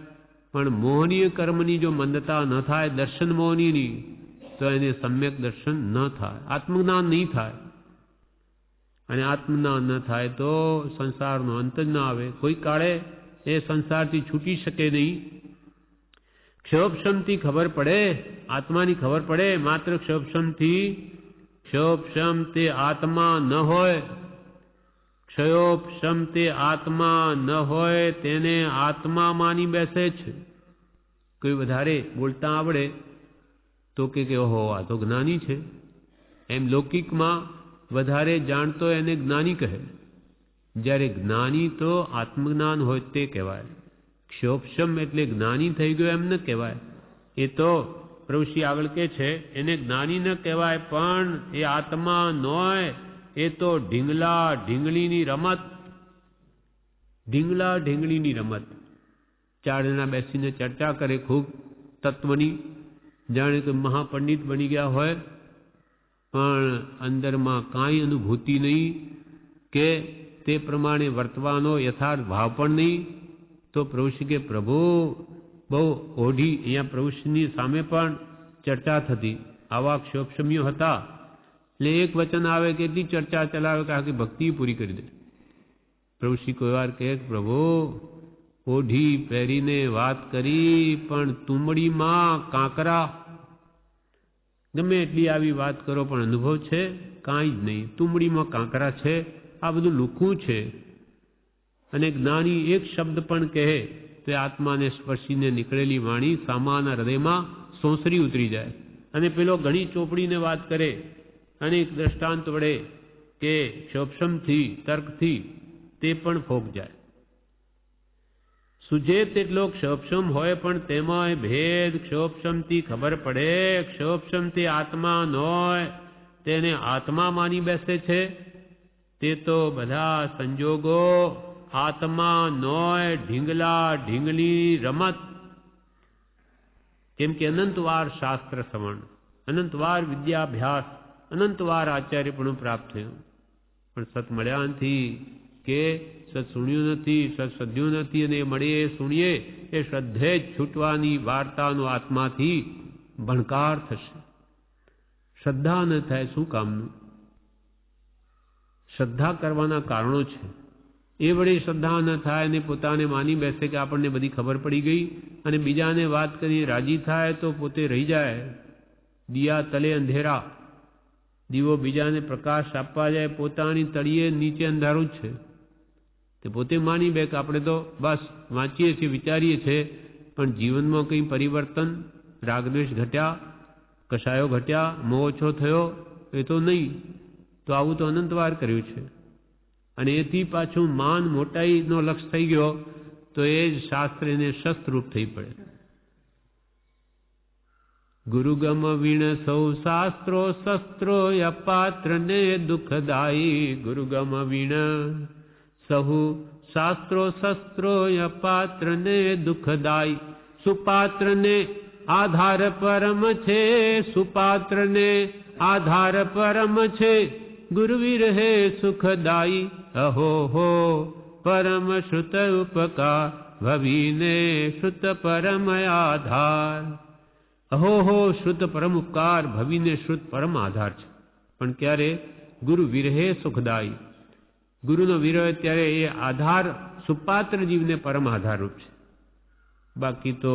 પણ મોહનીય કર્મની જો મંદતા ન થાય, દર્શન મોહનીની, તો એને સમ્યક દર્શન ન થાય, આત્મજ્ઞાન નહીં થાય. અને આત્મજ્ઞાન ન થાય તો સંસારનો અંત જ ના આવે. કોઈ કાળે એ સંસારથી છૂટી શકે નહીં. ક્ષોભક્ષમથી ખબર પડે, આત્માની ખબર પડે. માત્ર ક્ષોભક્ષમથી, ક્ષોભક્ષમ તે આત્મા ન હોય, ક્ષયોભક્ષમ તે આત્મા ન હોય તેને આત્મા માની બેસે છે. કોઈ વધારે બોલતા આવડે તો કે ઓહો આ તો જ્ઞાની છે. એમ લૌકિકમાં વધારે જાણતો એને જ્ઞાની કહે, જ્યારે જ્ઞાની તો આત્મજ્ઞાન હોય તે કહેવાય. ક્ષોભક્ષમ એટલે જ્ઞાની થઈ ગયો એમ ન કહેવાય. એ તો પ્રભુશ્રી આગળ કે છે એને જ્ઞાની ન કહેવાય, પણ એ આત્મા નોય. એ તો ઢીંગલા ઢીંગલીની રમત, ઢીંગલા ઢીંગલીની રમત. ચાર જણા બેસીને ચર્ચા કરે ખૂબ તત્વની, જાણે કે મહાપંડિત બની ગયા હોય, પણ અંદરમાં કાંઈ અનુભૂતિ નહીં કે તે પ્રમાણે વર્તવાનો યથાર્થ ભાવ પણ નહીં. તો પ્રભુશ્રી કે પ્રભુ બહુ ઓઢી, અહીંયા પ્રભુશ્રીની સામે પણ ચર્ચા થતી, આવા ક્ષોભક્ષમીઓ હતા. એટલે એક વચન આવે કે એટલી ચર્ચા ચલાવે કે આખી ભક્તિ પૂરી કરી દે. પ્રભુશ્રી કોઈ વાર કહે પ્રભુ ઓઢી પહેરીને વાત કરી, પણ તુમડીમાં કાંકરા. ગમે એટલી આવી વાત કરો પણ અનુભવ છે કાંઈ જ નહીં. તુમડીમાં કાંકરા છે. આ બધું લુખું છે. અને જ્ઞાની એક શબ્દ પણ કહે તો આત્માને સ્પર્શીને નીકળેલી વાણી સામાના હૃદયમાં સોંસરી ઉતરી જાય. અને પેલો ઘણી ચોપડીને વાત કરે, અનેક દ્રષ્ટાંત વડે કે ક્ષોભશમથી, તર્કથી તે પણ ફોક જાય. સુજે તેટલો ક્ષોભશમ હોય પણ તેમાં ભેદ ક્ષોભશમથી ખબર પડે. ક્ષોભશમથી આત્મા ન હોય તેને આત્મા માની બેસે છે. તે તો બધા સંજોગો આત્મા નોય ઢીંગલા ઢીંગલી રમત. કેમ કે અનંતવાર શાસ્ત્ર શ્રવણ, અનંતવાર વિદ્યાભ્યાસ, અનંતવાર આચાર્યપણું પ્રાપ્ત થયું, પણ સત મળ્યા નથી કે સત સુણ્યું નથી, સત સધ્યું નથી. અને મળીએ સુણીએ એ શ્રદ્ધે જ છૂટવાની વાર્તાનો આત્માથી ભણકાર થશે. શ્રદ્ધા ન થાય શું કામનું? શ્રદ્ધા કરવાના કારણો છે. એ વડે શ્રદ્ધા ન થાય અને પોતાને માની બેસે કે આપણને બધી ખબર પડી ગઈ, અને બીજાને વાત કરી રાજી થાય તો પોતે રહી જાય. દિયા તલે અંધેરા, દીવો બીજાને પ્રકાશ આપવા જાય, પોતાની તળિયે નીચે અંધારું જ છે. તે પોતે માની બે કે આપણે તો બસ વાંચીએ છીએ, વિચારીએ છીએ, પણ જીવનમાં કંઈ પરિવર્તન, રાગદ્વેષ ઘટ્યા, કશાયો ઘટ્યા, મોહ ઓછો થયો એ તો નહીં. તો આવું તો અનંતવાર કર્યું છે. અને એથી પાછું માન મોટાઈનો લક્ષ થઈ ગયો તો એ જ શાસ્ત્ર એને શસ્ત્રરૂપ થઈ પડે. ગુરુગમ વીણ સૌ શાસ્ત્રો શસ્ત્રો અપાત્ર ને દુઃખદાયી. ગુરુગમ વીણ સહુ શાસ્ત્રો શસ્ત્રો અપાત્ર ને દુઃખદાયી. સુપાત્ર ને આધાર પરમ છે, સુપાત્ર ને આધાર પરમ છે. ગુરુવીર હે સુખદાયી. અહો હો પરમ શ્રુત ઉપકાર ભવીને શ્રુત પરમ આધાર. અહો હો શ્રુત પરમ ઉપકાર ભવીને શ્રુત પરમ આધાર છે. પણ ક્યારે? ગુરુ વિરહે સુખદાયી. ગુરુનો વિરહ ત્યારે એ આધાર સુપાત્ર જીવને પરમ આધારરૂપ છે. બાકી તો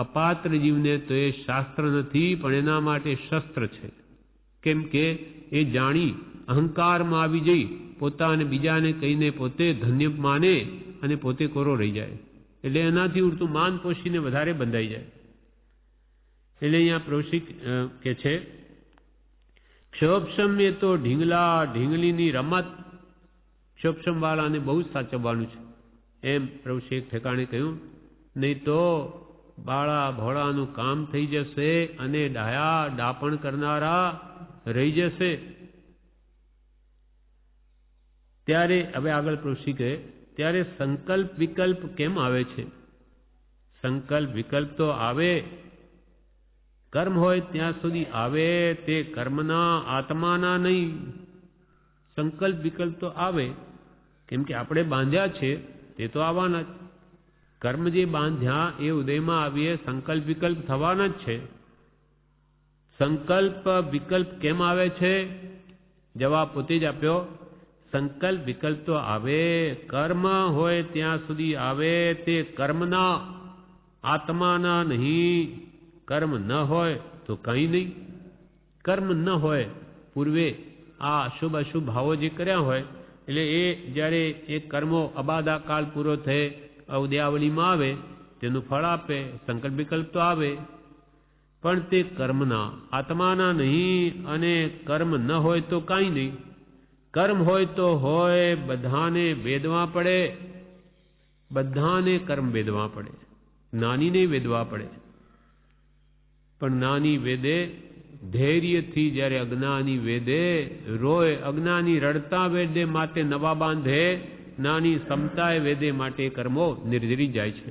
અપાત્ર જીવને તો એ શાસ્ત્ર નથી, પણ એના માટે શસ્ત્ર છે. કેમ કે એ જાણી અહંકારમાં આવી જઈ પોતાને બીજાને કહીને પોતે ધન્ય માને અને પોતે કોરો રહી જાય. એટલે એનાથી ઉડતું માન પોષીને વધારે બંધાઈ જાય. એટલે અહીંયા પ્રવશિક કે છે ક્ષોભશમ એ તો ઢીંગલા ઢીંગલીની રમત. ક્ષોભશમ વાળાને બહુ જ સાચવવાનું છે એમ પ્રવશિક ઠેકાણે કહ્યું. નહીં તો બાળા ભોળાનું કામ થઈ જશે અને ડાયા ડાપણ કરનારા રહી જશે. ત્યારે હવે આગળ પ્રવૃત્તિ કહે ત્યારે સંકલ્પ વિકલ્પ કેમ આવે છે? સંકલ્પ વિકલ્પ તો આવે, કર્મ હોય ત્યાં સુધી આવે, તે કર્મના આત્માના નહીં. સંકલ્પ વિકલ્પ તો આવે, કેમ કે આપણે બાંધ્યા છે તે તો આવવાના જ. કર્મ જે બાંધ્યા એ ઉદયમાં આવીએ સંકલ્પ વિકલ્પ થવાના જ છે. સંકલ્પ વિકલ્પ કેમ આવે છે? જવાબ પોતે જ આપ્યો. સંકલ્પ વિકલ્પ તો આવે, કર્મ હોય ત્યાં સુધી આવે, તે કર્મના આત્માના નહીં. કર્મ ન હોય તો કંઈ નહીં. કર્મ ન હોય પૂર્વે આ અશુભ અશુભ ભાવો જે કર્યા હોય, એટલે એ જ્યારે એ કર્મો અબાધા કાળ પૂરો થાય ઉદયાવલીમાં આવે તેનું ફળ આપે. સંકલ્પ વિકલ્પ તો આવે, પણ તે કર્મના આત્માના નહીં. અને કર્મ ન હોય તો કાંઈ નહીં. કર્મ હોય તો હોય, બધાને વેદવા પડે, બધાને કર્મ વેદવા પડે, જ્ઞાનીને વેદવા પડે. પણ જ્ઞાની વેદે ધૈર્યથી, જ્યારે અજ્ઞાની વેદે રોય. અજ્ઞાની રડતા વેદે માટે નવા બાંધે, જ્ઞાની સમતાય વેદે માટે કર્મો નિર્જરી જાય છે.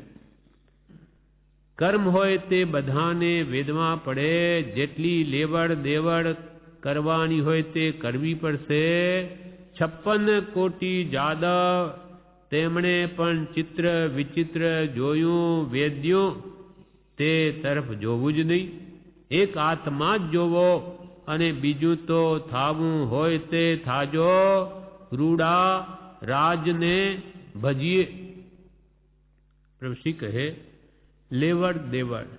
કર્મ હોય તે બધાને વેદવા પડે. જેટલી લેવડ દેવડ કરવાની હોય તે કરવી પડશે. 56 કોટી જાદવ તેમણે પણ ચિત્ર વિચિત્ર જોયું. વેદ્યું તે તરફ જોવું જ નહીં. એક આત્મા જ જોવો, અને બીજું તો થાવું હોય તે થાજો. રૂડા રાજને ભજીએ. પ્રભુ કહે લેવડ દેવડ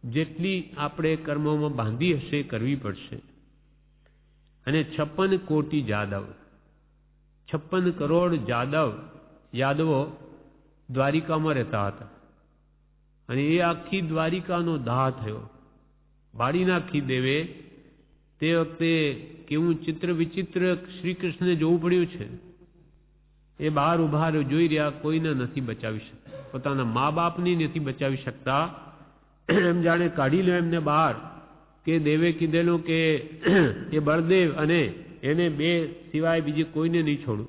જેટલી આપણે કર્મોમાં બાંધી હશે કરવી પડશે. અને 56 કોટી જાદવ, 56 કરોડ જાદવ યાદવો દ્વારિકામાં રહેતા હતા અને એ આખી દ્વારિકાનો દાહ થયો, બાળી નાખી દેવે. તે વખતે કેવું ચિત્ર વિચિત્ર શ્રી કૃષ્ણને જોવું પડ્યું છે. એ બહાર ઉભા જોઈ રહ્યા, કોઈને નથી બચાવી શકતા, પોતાના મા બાપને નથી બચાવી શકતા. એમ જાણે કાઢી લો એમને બહાર, કે દેવે કીધેલું કે એ બળદેવ અને એને બે સિવાય બીજી કોઈને નહીં છોડું.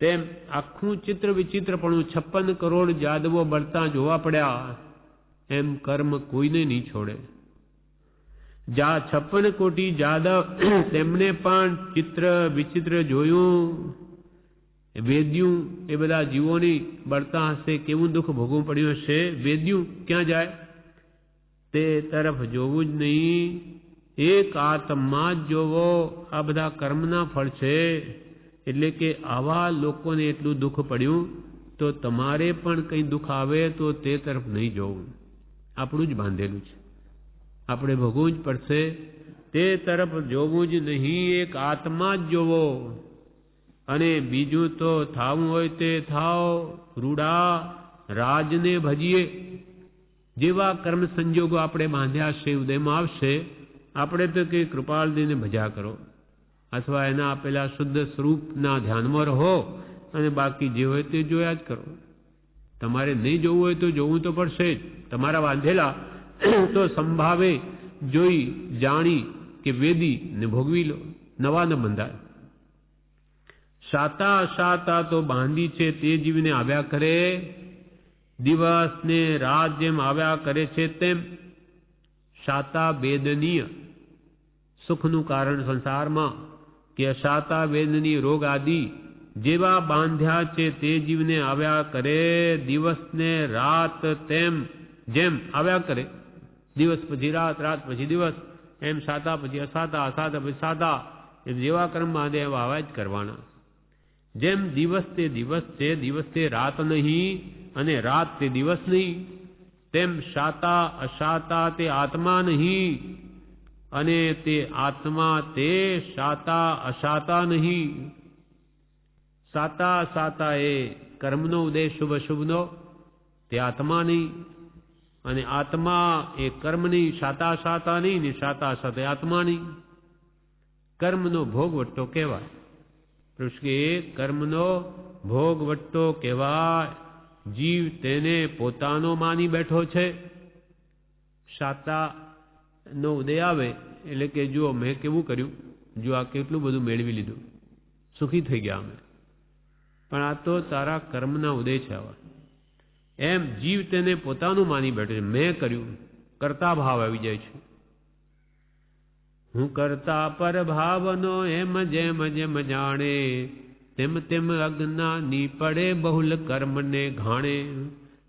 તેમ આખું ચિત્ર વિચિત્રપણું 56 કરોડ જાદવો બળતા જોવા પડ્યા. એમ કર્મ કોઈને નહીં છોડે. 56 કોટી જાદવ તેમને પણ ચિત્ર વિચિત્ર જોયું, વેદ્યું. એ બધા જીવોની બળતા હશે, કેવું દુઃખ ભોગવવું પડ્યું હશે. વેદ્યું ક્યાં જાય? તે તરફ જોવું જ નહીં, એક આત્મા જ જોવો. આ બધા કર્મના ફળ છે. એટલે કે આવા લોકોને એટલું દુઃખ પડ્યું, તો તમારે પણ કંઈ દુઃખ આવે તો તે તરફ નહીં જોવું. આપણું જ બાંધેલું છે, આપણે ભોગવવું જ પડશે. તે તરફ જોવું જ નહીં, એક આત્મા જ જોવો. અને બીજું તો થાવું હોય તે થાવ, રૂડા રાજને ભજીએ. જેવા કર્મ સંજોગો આપણે બાંધ્યા છે, ઉદયમાં આવશે. આપણે તો કે કૃપાળદેવને ભજા કરો, અથવા એના આપેલા શુદ્ધ સ્વરૂપના ધ્યાનમાં રહો, અને બાકી જે હોય તે જોયા જ કરો. તમારે નહીં જોવું હોય તો જોવું તો પડશે જ. તમારા બાંધેલા તો સંભાવે જોઈ જાણી કે વેદી ને ભોગવી લો, નવા ન બંધાય. શાતા અશાતા તો બાંધી છે તે જીવને આવ્યા કરે, દિવસ ને રાત જેમ આવ્યા કરે છે તેમ. શાતા વેદનીય સુખનું કારણ સંસારમાં, કે અશાતા વેદનીય રોગ આદિ જેવા બાંધ્યા છે તે જીવને આવ્યા કરે, દિવસ ને રાત તેમ જેમ આવ્યા કરે. દિવસ પછી રાત, રાત પછી દિવસ, એમ શાતા પછી અશાતા, અશાતા પછી શાતા. એમ જેવા કર્મ બાંધે એવા આવા જ કરવાના. જેમ દિવસ તે દિવસ છે, દિવસ તે રાત નહીં, અને રાત તે દિવસ નહીં, તેમ શાતા અશાતા તે આત્મા નહીં, અને તે આત્મા તે શાતા અશાતા નહીં. શાતા અશાતા એ કર્મનો ઉદય શુભ અશુભનો, તે આત્મા નહીં. અને આત્મા એ કર્મ નહીં, શાતા અશાતા નહીં, ને શાતા અશાતા આત્મા નહીં. કર્મનો ભોગ વટ્ટો કહેવાય. કે કર્મનો ભોગ વટ્ટો કહેવાય. જીવ તેને પોતાનો માની બેઠો છે. શાતા નો ઉદય આવે એટલે કે જુઓ મેં કેવું કર્યું, જો આ કેટલું બધું મેળવી લીધું, સુખી થઈ ગયા અમે, પણ આ તો તારા કર્મના ઉદય છે. આવા એમ જીવ તેને પોતાનું માની બેઠો છે. મેં કર્યું, કરતા ભાવ આવી જાય છે. હું કરતા પર ભાવનો એમ જેમ જેમ જાણે, તેમ તેમ અજ્ઞાની પડે બહુલ કર્મને ઘાણે.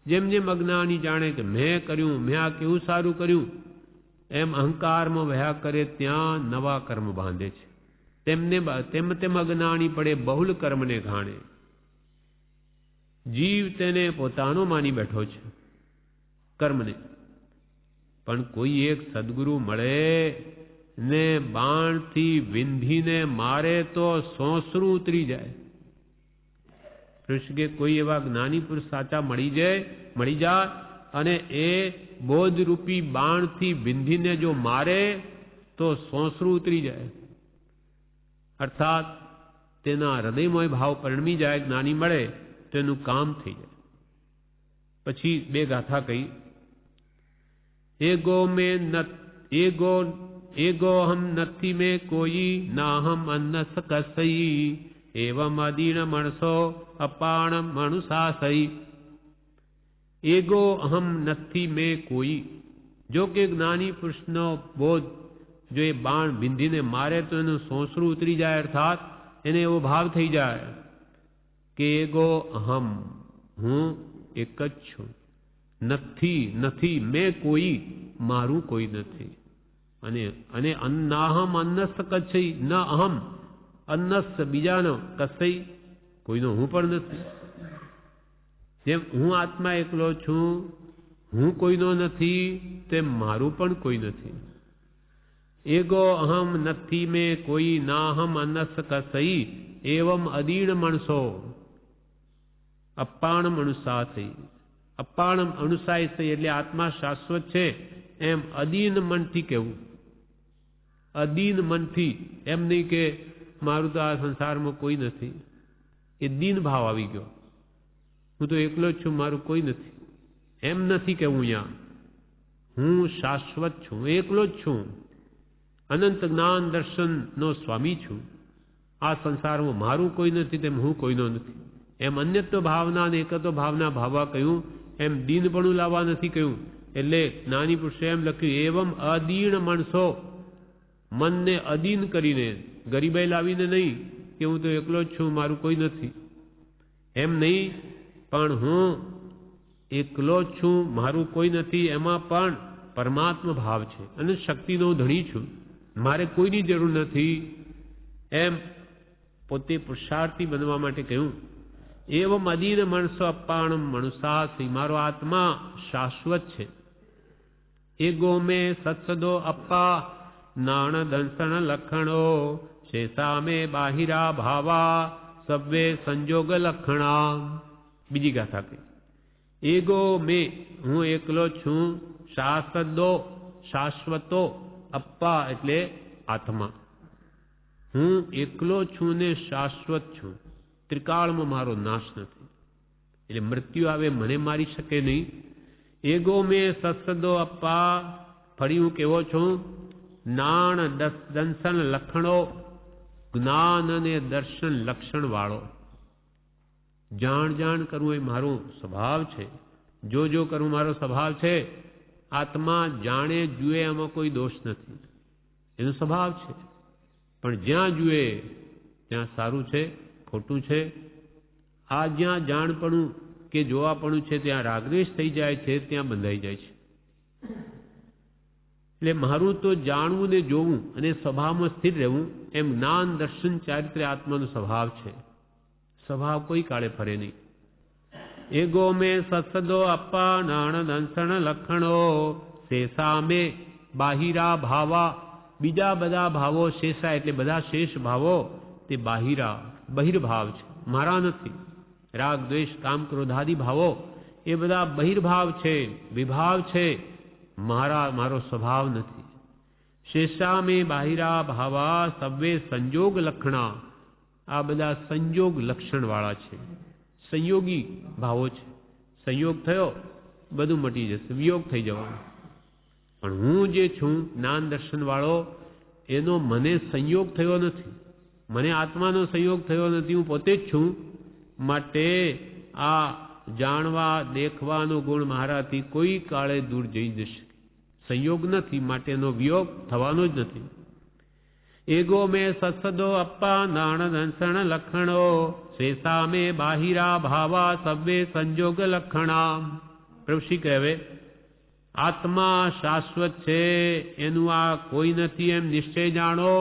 જેમ જેમ અજ્ઞાની જાણે કે મેં કર્યું, મેં આ કેવું સારું કર્યું, એમ અહંકારમાં વહ્યા કરે ત્યાં નવા કર્મ બાંધે છે. તેમ તેમ અજ્ઞાની પડે બહુલ કર્મને ઘાણે. જીવ તેને પોતાનો માની બેઠો છે કર્મને. પણ કોઈ એક સદગુરુ મળે ને બાણથી વિંધીને મારે તો સોંસરું ઉતરી જાય. કે કોઈ એવા જ્ઞાની પુરુષ સાચા મળી જાય અને એ બોધરૂપી બાણથી વિંધીને જો મારે તો સોંસરું ઉતરી જાય. અર્થાત તેના હૃદયમય ભાવ પરિણમી જાય. જ્ઞાની મળે તો એનું કામ થઈ જાય. પછી બે ગાથા કહી. એગો હમ નથી મેં કોઈ, ના હમ અન્ન સકસઈ, એવમ અદીણ મણસો અપાણ મણુસાસઈ. એગો અહમ નથી મેં કોઈ. જો કે જ્ઞાની પુરુષનો બોધ જો એ બાણ બિંધીને મારે તો એનું સોંસરું ઉતરી જાય. અર્થાત એને એવો ભાવ થઈ જાય કે એગો અહમ, હું એક જ છું, નથી મેં કોઈ, મારું કોઈ નથી. અને અન્નાહમ અન્નસ કચ્છઈ, ન અહમ અન્નસ બીજાનો, કસઈ કોઈનો હું પણ નથી. જેમ હું આત્મા એકલો છું, હું કોઈનો નથી, તેમ મારું પણ કોઈ નથી. એગો અહમ નથી મેં કોઈ, નાહમ અન્નસ કસઈ, એવમ અદીર્ણ માણસો અપાણમ અનુસાસી. અપાણમ અનુસાસી એટલે આત્મા શાશ્વત છે એમ અદીન મનથી કહેવું. અદીન મનથી, એમ નહીં કે મારું તો આ સંસારમાં કોઈ નથી, એ દીન ભાવ આવી ગયો. હું તો એકલો જ છું, મારું કોઈ નથી, એમ નથી કહેવું. અહીંયા હું શાશ્વત છું, એકલો જ છું, અનંત જ્ઞાન દર્શનનો સ્વામી છું. આ સંસારમાં મારું કોઈ નથી તેમ હું કોઈનો નથી, એમ અન્યત્વ ભાવના અને એકત્વ ભાવના ભાવવા કહ્યું. એમ દીનપણું લાવવા નથી કહ્યું. એટલે જ્ઞાની પુરુષે એમ લખ્યું, એવમ અદીર્ણ માણસો, મનને અદીન કરીને, ગરીબાઈ લાવીને નહીં કે હું તો એકલો જ છું, મારું કોઈ નથી, એમ નહીં, પણ હું એકલો જ છું, મારું કોઈ નથી, એમાં પણ પરમાત્મા ભાવ છે અને શક્તિનો ધણી છું, મારે કોઈની જરૂર નથી, એમ પોતે પુરુષાર્થી બનવા માટે કહ્યું. એવમ અદીન મનસો અપાણમ મનુષાસી, મારો આત્મા શાશ્વત છે. એગો મે સત્સદો અપ્પા નાણ દંસણ લખણો શેષા મે બાહિરા ભાવા સબ્વે સંજોગ લખણા. બીજી ગાથા કહી. એગો મે, હું એકલો છું, શાસદો શાશ્વતો, અપ્પા એટલે આત્મા, હું એકલો છું ને શાશ્વત છું, ત્રિકાળમાં મારો નાશ નથી, એટલે મૃત્યુ આવે મને મારી શકે નહીં. એગો મે સત્સદો અપ્પા, ફરી હું કેવો છું, નાણ દંસન લખણો, જ્ઞાન અને દર્શન લક્ષણ વાળો. જાણ જાણ કરવું એ મારો સ્વભાવ છે, જો કરવું મારો સ્વભાવ છે. આત્મા જાણે જુએ એમાં કોઈ દોષ નથી, એનો સ્વભાવ છે. પણ જ્યાં જુએ ત્યાં સારું છે ખોટું છે. આ જ્યાં જાણપણું કે જોવાપણું છે ત્યાં રાગદ્વેષ થઈ જાય છે, ત્યાં બંધાઈ જાય છે. એટલે મારું તો જાણવું ને જોવું અને સ્વભાવમાં સ્થિર રહેવું, એમ જ્ઞાન દર્શન ચારિત્ર્ય આત્માનો સ્વભાવ છે. સ્વભાવ કોઈ કાળે ફરે નહીં. એગો મે સત્સદો અપ્પા નાણ દંસણ લખણો શેષા મે બાહિરા ભાવા, બીજા બધા ભાવો, શેષા એટલે બધા શેષ ભાવો, તે બાહિરા બહિર્ભાવ છે, મારા નથી. રાગ દ્વેષ કામ ક્રોધાદિ ભાવો એ બધા બહિર્ભાવ છે, વિભાવ છે, મારો સ્વભાવ નથી. શેષા મે બાહિરા ભાવા સબ્વે સંજોગ લક્ષણા, આ બધા સંજોગ લક્ષણ વાળા છે, સંયોગી ભાવો છે. સંયોગ થયો બધું મટી જશે, વિયોગ થઈ જવાનો. પણ હું જે છું જ્ઞાન દર્શન વાળો, એનો મને સંયોગ થયો નથી, મને આત્માનો સંયોગ થયો નથી, હું પોતે જ છું. માટે આ જાણવા દેખવાનો ગુણ મારાથી કોઈ કાળે દૂર જઈ જશે. સંયોગ નથી માટે એનો વિયોગ થવાનો જ નથી. એગો મે સત્સદો અપ્પા નાણ દંસણ લખણો શેષા મે બાહિરા ભાવા સબ્વે સંજોગ લક્ષણા. પ્રભુ શ્રી કહેવે, આત્મા શાશ્વત છે, એનું આ કોઈ નથી એમ નિશ્ચય જાણો.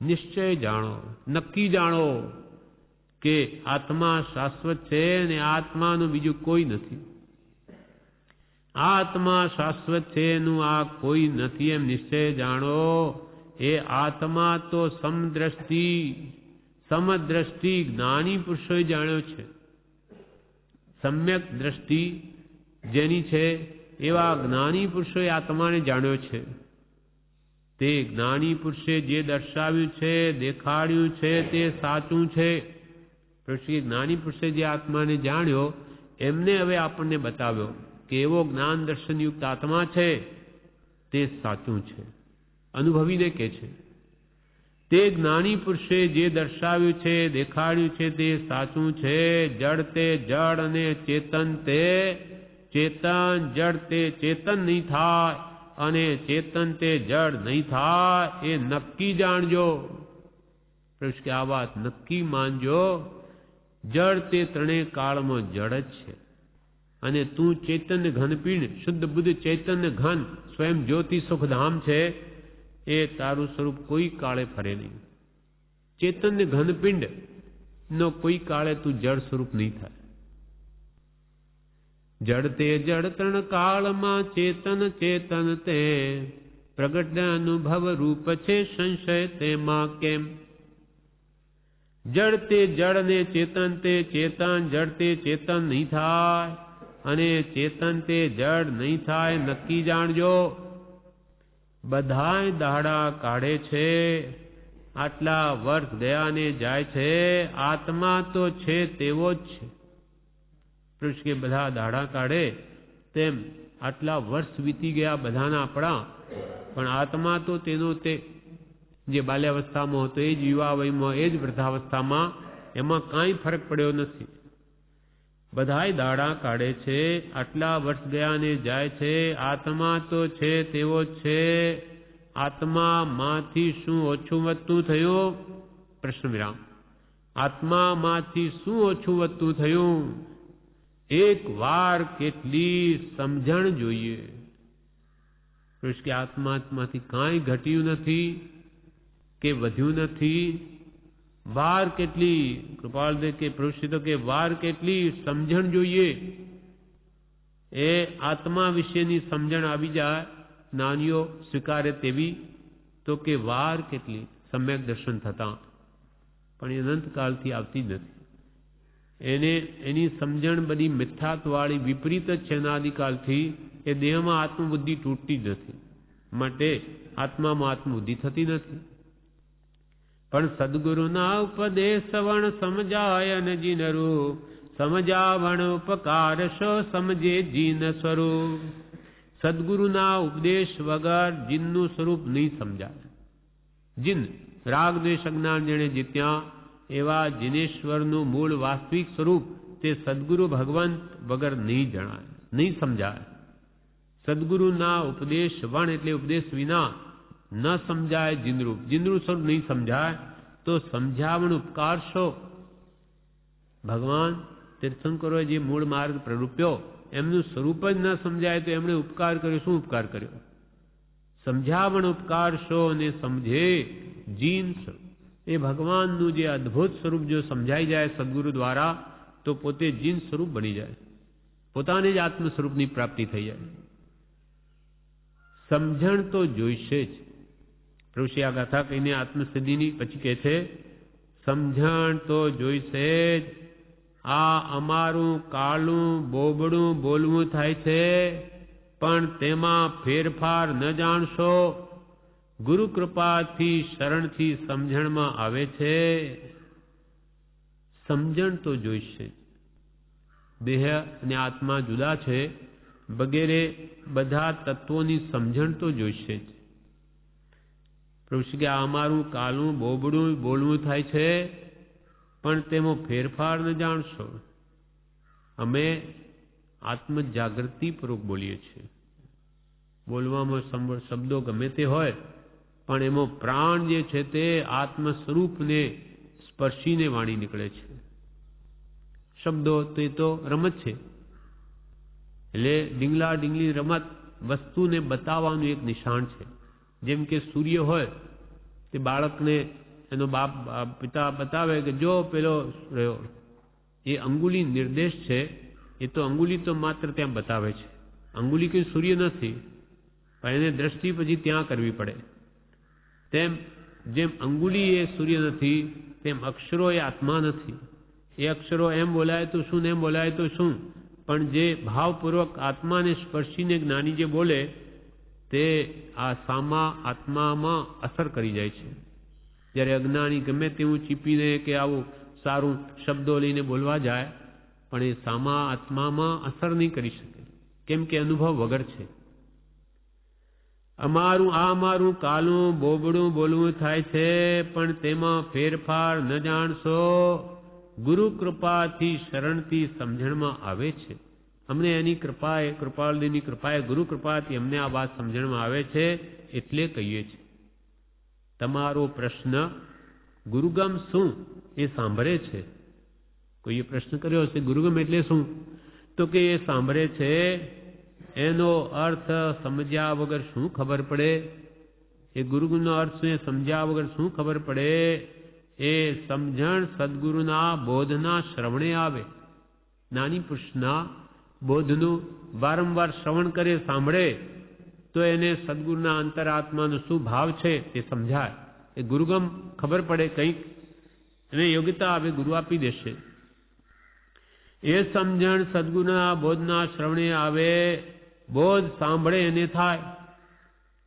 નિશ્ચય જાણો, નક્કી જાણો કે આત્મા શાશ્વત છે અને આત્માનું બીજું કોઈ નથી. આત્મા શાશ્વત છે એનું આ કોઈ નથી એમ નિશ્ચય જાણો. એ આત્મા તો સમદ્રષ્ટિ જ્ઞાની પુરુષોએ જાણ્યો છે. સમ્યક દ્રષ્ટિ જેની છે એવા જ્ઞાની પુરુષોએ આત્માને જાણ્યો છે. તે જ્ઞાની પુરુષે જે દર્શાવ્યું છે, દેખાડ્યું છે, તે સાચું છે. પછી જ્ઞાની પુરુષે જે આત્માને જાણ્યો એમને હવે આપણને બતાવ્યો કે એવો જ્ઞાન દર્શનયુક્ત આત્મા છે તે સાચું છે. અનુભવીને કે છે તે જ્ઞાની પુરુષે જે દર્શાવ્યું છે, દેખાડ્યું છે, તે સાચું છે. જડ તે જડ અને ચેતન તે ચેતન. જડ તે ચેતન નહીં થાય અને ચેતન તે જડ નહીં થાય, એ નક્કી જાણજો. કે આ વાત નક્કી માનજો. જડ તે ત્રણેય કાળમાં જડ જ છે અને તું ચૈતન્ય ઘનપીણ શુદ્ધ બુદ્ધ ચૈતન્ય ઘન સ્વયં જ્યોતિ સુખધામ છે. એ તારું સ્વરૂપ કોઈ કાળે ફરે નહીં. ચૈતન્ય ઘનપિંડ નો કોઈ કાળે તું જળ સ્વરૂપ નહીં થાય. જડ તે જડ ત્રણ કાળમાં ચેતન ચેતન તે પ્રગટ અનુભવ રૂપ છે, સંશય તેમાં કેમ. જડ તે જડ ને ચેતન તે ચેતન, જડ તે ચેતન નહીં થાય અને ચેતન તે જડ નહીં થાય નક્કી જાણજો. બધાય દાડા કાઢે છે, આટલા વર્ષ ગયા ને જાય છે, આત્મા તો છે તેવો જ છે. પુરુષ કે બધા દાડા કાઢે તેમ આટલા વર્ષ વીતી ગયા બધાના આપણા, પણ આત્મા તો તેનો તે જે બાલ્યાવસ્થામાં હતો એ જ યુવા વયમાં, એ જ વૃદ્ધાવસ્થામાં, એમાં કાંઈ ફરક પડ્યો નથી. બધાય દાડા કાઢે છે, આટલા વર્ષ ગયા ને જાય છે, આત્મા તો છે તેવો જ છે. આત્મામાંથી શું ઓછું વધતું થયું? પ્રશ્ન વિરામ. આત્મામાંથી શું ઓછું વધતું થયું? એક વાર કેટલી સમજણ જોઈએ. કે આત્મામાંથી કાંઈ ઘટ્યું નથી કે વધ્યું નથી. વાર કેટલી? કૃપાળદેવ કે પુરુષિતો કે વાર કેટલી સમજણ જોઈએ. એ આત્મા વિશેની સમજણ આવી જાય, જ્ઞાનીઓ સ્વીકારે તેવી, તો કે વાર કેટલી સમ્યક દર્શન થતા, પણ એ અનંતકાળથી આવતી નથી. એની સમજણ બધી મિથ્યાત્વવાળી વિપરીત જ છે અનાદિકાળથી. એ દેહમાં આત્મબુદ્ધિ તૂટતી જ નથી, માટે આત્મામાં આત્મબુદ્ધિ થતી નથી. પણ સદગુરુના ઉપદેશ વણ સમજાય ન જીનરું, સમજાવણ ઉપકારશો સમજે જીન સ્વરૂપ. સદગુરુના ઉપદેશ વગર જીનનું સ્વરૂપ નહીં સમજાય. જીન રાગ દ્વેષ અજ્ઞાન જેણે જીત્યા, એવા જીનેશ્વરનું મૂળ વાસ્તવિક સ્વરૂપ તે સદગુરુ ભગવંત વગર નહીં જણાય, નહીં સમજાય. સદગુરુના ઉપદેશ વણ એટલે ઉપદેશ વિના ન સમજાય જીનરૂપ. જીનરૂપ સ્વરૂપ નહીં સમજાય તો સમજાવણ ઉપકાર શો? ભગવાન તીર્થંકરોએ જે મૂળ માર્ગ પ્રરૂપ્યો એમનું સ્વરૂપ જ ન સમજાય તો એમણે ઉપકાર કર્યો. શું ઉપકાર કર્યો? સમજાવણ ઉપકાર શો અને સમજે જીન સ્વરૂપ. એ ભગવાનનું જે અદ્ભુત સ્વરૂપ જો સમજાઈ જાય સદગુરુ દ્વારા તો પોતે જીન સ્વરૂપ બની જાય, પોતાને જ આત્મ સ્વરૂપની પ્રાપ્તિ થઈ જાય. સમજણ તો જોઈશે જ. પ્રભુશ્રી આ ગાથા કહીને આત્મસિદ્ધિની પછી કહે છે, સમજણ તો જોઈશે જ. આ અમારું કાળું બોબડું બોલવું થાય છે, પણ તેમાં ફેરફાર ન જાણશો. ગુરુ કૃપાથી શરણથી સમજણમાં આવે છે. સમજણ તો જોઈશે. દેહ અને આત્મા જુદા છે વગેરે બધા તત્વોની સમજણ તો જોઈશે જ. પ્રભુ કે આ અમારું કાલું બોબડું બોલવું થાય છે, પણ તેમાં ફેરફાર ન જાણશો. અમે આત્મ જાગૃતિપૂર્વક બોલીએ છીએ. બોલવામાં શબ્દો ગમે તે હોય, પણ એમાં પ્રાણ જે છે તે આત્મ સ્વરૂપને સ્પર્શીને વાણી નીકળે છે. શબ્દો તો એ તો રમત છે, એટલે ડીંગલા ડીંગલી રમત વસ્તુને બતાવવાનું એક નિશાન છે. જેમ કે સૂર્ય હોય તે બાળકને એનો બાપ પિતા બતાવે કે જો પેલો રહ્યો, એ અંગુલી નિર્દેશ છે. એ તો અંગુલી તો માત્ર ત્યાં બતાવે છે. અંગુલી કે સૂર્ય નથી, પણ એને દ્રષ્ટિ પછી ત્યાં કરવી પડે. તેમ જેમ અંગુલી એ સૂર્ય નથી, તેમ અક્ષરો એ આત્મા નથી. એ અક્ષરો એમ બોલાય તો શું ને એમ બોલાય તો શું, પણ જે ભાવપૂર્વક આત્માને સ્પર્શીને જ્ઞાની જે બોલે તે આ સામા આત્મામાં અસર કરી જાય છે. જ્યારે અજ્ઞાની ગમે તેવું ચીપીને કે આવું સારું શબ્દો લઈને બોલવા જાય, પણ એ સામા આત્મામાં અસર નહીં કરી શકે, કેમ કે અનુભવ વગર છે. અમારું કાલું બોબડું બોલવું થાય છે, પણ તેમાં ફેરફાર ન જાણશો. ગુરુ કૃપાથી શરણથી સમજણમાં આવે છે. અમને એની કૃપાએ, કૃપાળદેવની કૃપાએ, ગુરુ કૃપાથી અમને આ વાત સમજણમાં આવે છે, એટલે કહીએ છીએ. તમારો પ્રશ્ન ગુરુગમ શું એ સાંભળે છે. કોઈએ પ્રશ્ન કર્યો હશે ગુરુગમ એટલે શું, તો કે એ સાંભળે છે. એનો અર્થ સમજ્યા વગર શું ખબર પડે? એ ગુરુનો અર્થ શું એ સમજ્યા વગર શું ખબર પડે? એ સમજણ સદગુરુના બોધના શ્રવણે આવે. નાની પુરુષના બોધનું વારંવાર શ્રવણ કરે, સાંભળે, તો એને સદગુરુના અંતરાત્માનો શું ભાવ છે તે સમજાય. એ ગુરુગમ ખબર પડે કંઈક. એને યોગ્યતા હવે ગુરુ આપી દેશે. એ સમજણ સદગુરુના બોધના શ્રવણે આવે. બોધ સાંભળે એને થાય,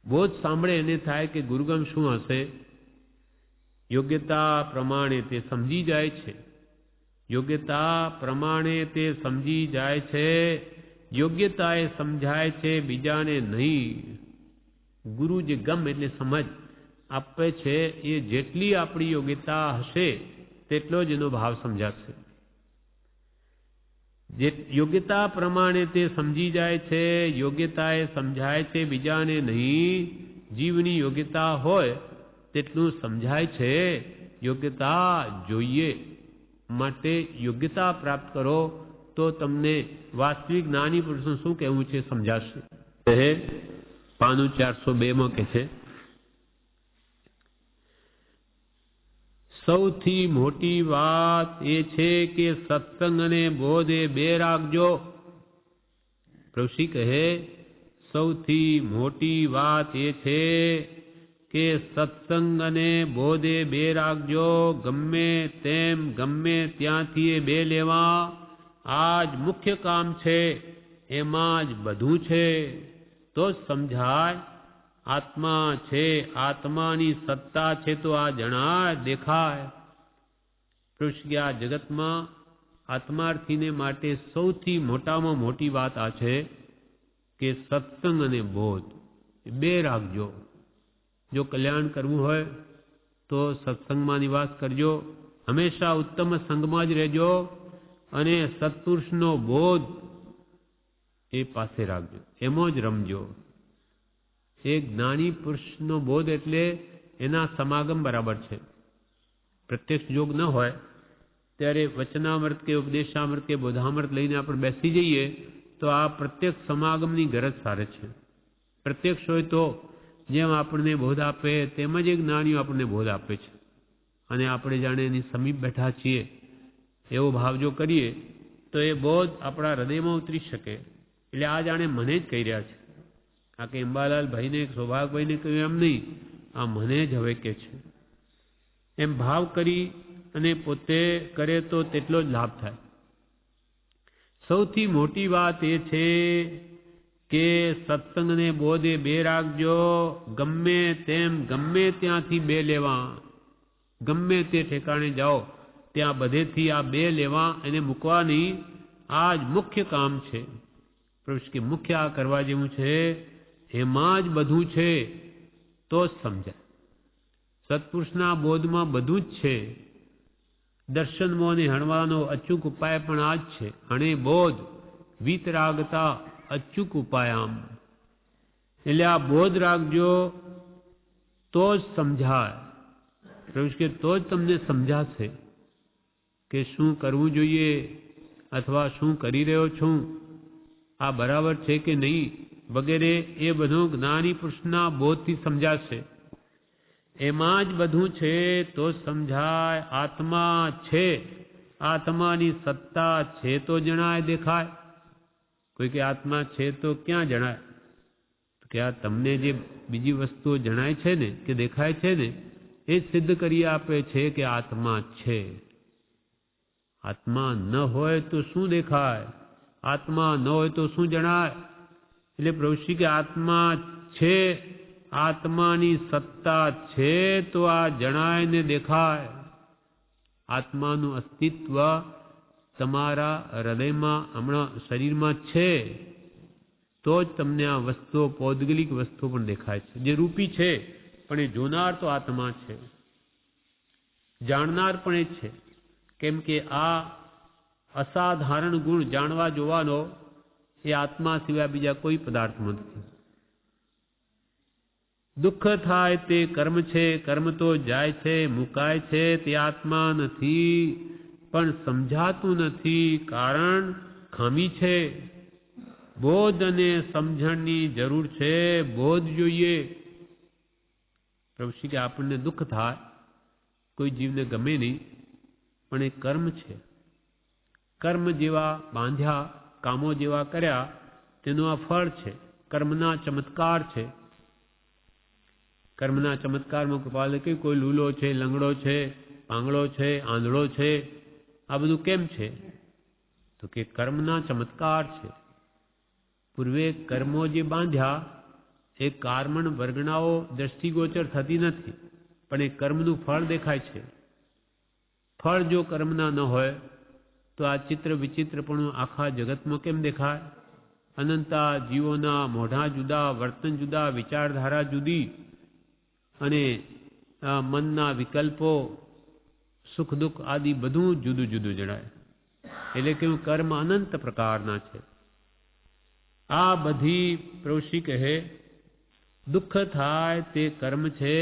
બોધ સાંભળે એને થાય કે ગુરુગમ શું હશે. યોગ્યતા પ્રમાણે તે સમજી જાય છે. યોગ્યતા પ્રમાણે તે સમજી જાય છે. યોગ્યતા એ સમજાય છે, બીજાને નહીં. ગુરુ જે ગમ એટલે સમજ આપે છે, એ જેટલી આપણી યોગ્યતા હશે તેટલો જ એનો ભાવ સમજાશે. જે યોગ્યતા પ્રમાણે તે સમજી જાય છે, યોગ્યતા એ સમજાય છે, બીજાને નહીં. જીવની યોગ્યતા હોય તેટલું સમજાય છે. યોગ્યતા જોઈએ માટે યોગ્યતા પ્રાપ્ત કરો તો તમને વાસ્તવિક જ્ઞાની પુરુષનું શું કહેવું છે સમજાશે. પાનું 402 કે છે, સૌથી મોટી વાત એ છે કે સત્સંગ અને બોધ એ બે રાખજો. ઋષિ કહે સૌથી મોટી વાત એ છે કે સત્સંગ અને બોધ એ બે રાખજો. ગમે તેમ ગમે ત્યાંથી એ બે લેવા. આ જ મુખ્ય કામ છે, એમાં જ બધું છે. તો જ સમજાય આત્મા છે, આત્માની સત્તા છે તો આ જણાય દેખાય. કૃષ્ણ આ જગતમાં આત્માર્થીને માટે સૌથી મોટામાં મોટી વાત આ છે કે સત્સંગ અને બોધ બે રાખજો. જો કલ્યાણ કરવું હોય તો સત્સંગમાં નિવાસ કરજો, હંમેશા ઉત્તમ સંગમાં જ રહેજો અને સત્પુરુષનો બોધ એ પાસે રાખજો, એમાં જ રમજો. એક જ્ઞાની પુરુષનો બોધ એટલે એના સમાગમ બરાબર છે. પ્રત્યક્ષ યોગ ન હોય ત્યારે વચનામૃત કે ઉપદેશામૃત કે બોધામૃત લઈને આપણે બેસી જઈએ તો આ પ્રત્યક્ષ સમાગમની ગરજ સારે છે. પ્રત્યક્ષ હોય તો જેમ આપણને બોધ આપે તેમ જ એક જ્ઞાનીઓ આપણને બોધ આપે છે અને આપણે જાણે એની સમીપ બેઠા છીએ એવો ભાવ જો કરીએ તો એ બોધ આપણા હૃદયમાં ઉતરી શકે. એટલે આ જાણે મને જ કહી રહ્યા છે. આ કે અંબાલાલ ભાઈને સૌભાગભાઈને કહ્યું એમ નહીં, આ મને જ હવે કે છે એમ ભાવ કરી અને પોતે કરે તો તેટલો જ લાભ થાય. સૌથી મોટી વાત એ છે કે સત્સંગ ને બોધ એ બે રાખજો. ગમે તેમ ગમે ત્યાંથી બે લેવા. ગમે તે ઠેકાણે જાઓ ત્યાં બધેથી આ બે લેવા, એને મૂકવાની. આ જ મુખ્ય કામ છે. પ્રભુ કે મુખ્ય આ કરવા જેવું છે, એમાં જ બધું છે તો જ સમજાય. સત્પુરુષના બોધમાં બધું જ છે. દર્શનમાં ને હણવાનો અચૂક ઉપાય પણ આ જ છે. હણે બોધ વિતરાગતા અચૂક ઉપાયામ. એટલે આ બોધ રાખજો તો જ સમજાય. પ્રભુ કે તો જ તમને સમજાશે કે શું કરવું જોઈએ અથવા શું કરી રહ્યો છું, આ બરાબર છે કે નહીં વગેરે. એ બધું જ્ઞાની પુરુષના બોધથી સમજાશે. એમાં જ બધું છે તો સમજાય. આત્મા છે, આત્માની સત્તા છે તો જણાય દેખાય. કોઈ કે આત્મા છે તો ક્યાં જણાય? કે આ તમને જે બીજી વસ્તુઓ જણાય છે ને કે દેખાય છે ને એ સિદ્ધ કરી આપે છે કે આત્મા છે. આત્મા ન હોય તો શું દેખાય? આત્મા ન હોય તો શું જણાય? એટલે પ્રભુશ્રી કે આત્મા છે, આત્માની સત્તા છે તો આ જણાય ને દેખાય. આત્માનું અસ્તિત્વ તમારા હૃદયમાં હમણાં શરીરમાં છે તો જ તમને આ વસ્તુઓ પૌદ્ગલિક વસ્તુઓ પણ દેખાય છે જે રૂપી છે, પણ એ જોનાર તો આત્મા છે, જાણનાર પણ એ છે. કેમ કે આ અસાધારણ ગુણ જાણવા જોવાનો એ આત્મા સિવાય બીજા કોઈ પદાર્થમાં નથી. દુઃખ થાય તે કર્મ છે, કર્મ તો જાય છે મુકાય છે, તે આત્મા નથી પણ સમજાતું નથી, કારણ ખામી છે. બોધ અને સમજણની જરૂર છે. બોધ જોઈએ. પ્રભુ શ્રી કે આપણને દુઃખ થાય, કોઈ જીવને ગમે નહીં, પણ એ કર્મ છે. કર્મ જેવા બાંધ્યા, કામો જેવા કર્યા તેનું આ ફળ છે. કર્મના ચમત્કાર છે. કર્મના ચમત્કારમાં કૃપાલે કે કોઈ લૂલો છે, લંગડો છે, પાંગળો છે, આંધળો છે, આ બધું કેમ છે? તો કે કર્મના ચમત્કાર છે. પૂર્વે કર્મો જે બાંધ્યા એ કારમણ વર્ગણાઓ દ્રષ્ટિગોચર થતી નથી, પણ એ કર્મનું ફળ દેખાય છે. ફળ જો કર્મના ન હોય તો આ ચિત્ર વિચિત્રપણું આખા જગતમાં કેમ દેખાય? અનંતા જીવોના મોઢા જુદા, વર્તન જુદા, વિચારધારા જુદી અને મનના વિકલ્પો, સુખ દુઃખ આદિ બધું જુદું જુદું જણાય. એટલે કે કર્મ અનંત પ્રકારના છે. આ બધી પ્રવૃત્તિ કહે દુઃખ થાય તે કર્મ છે,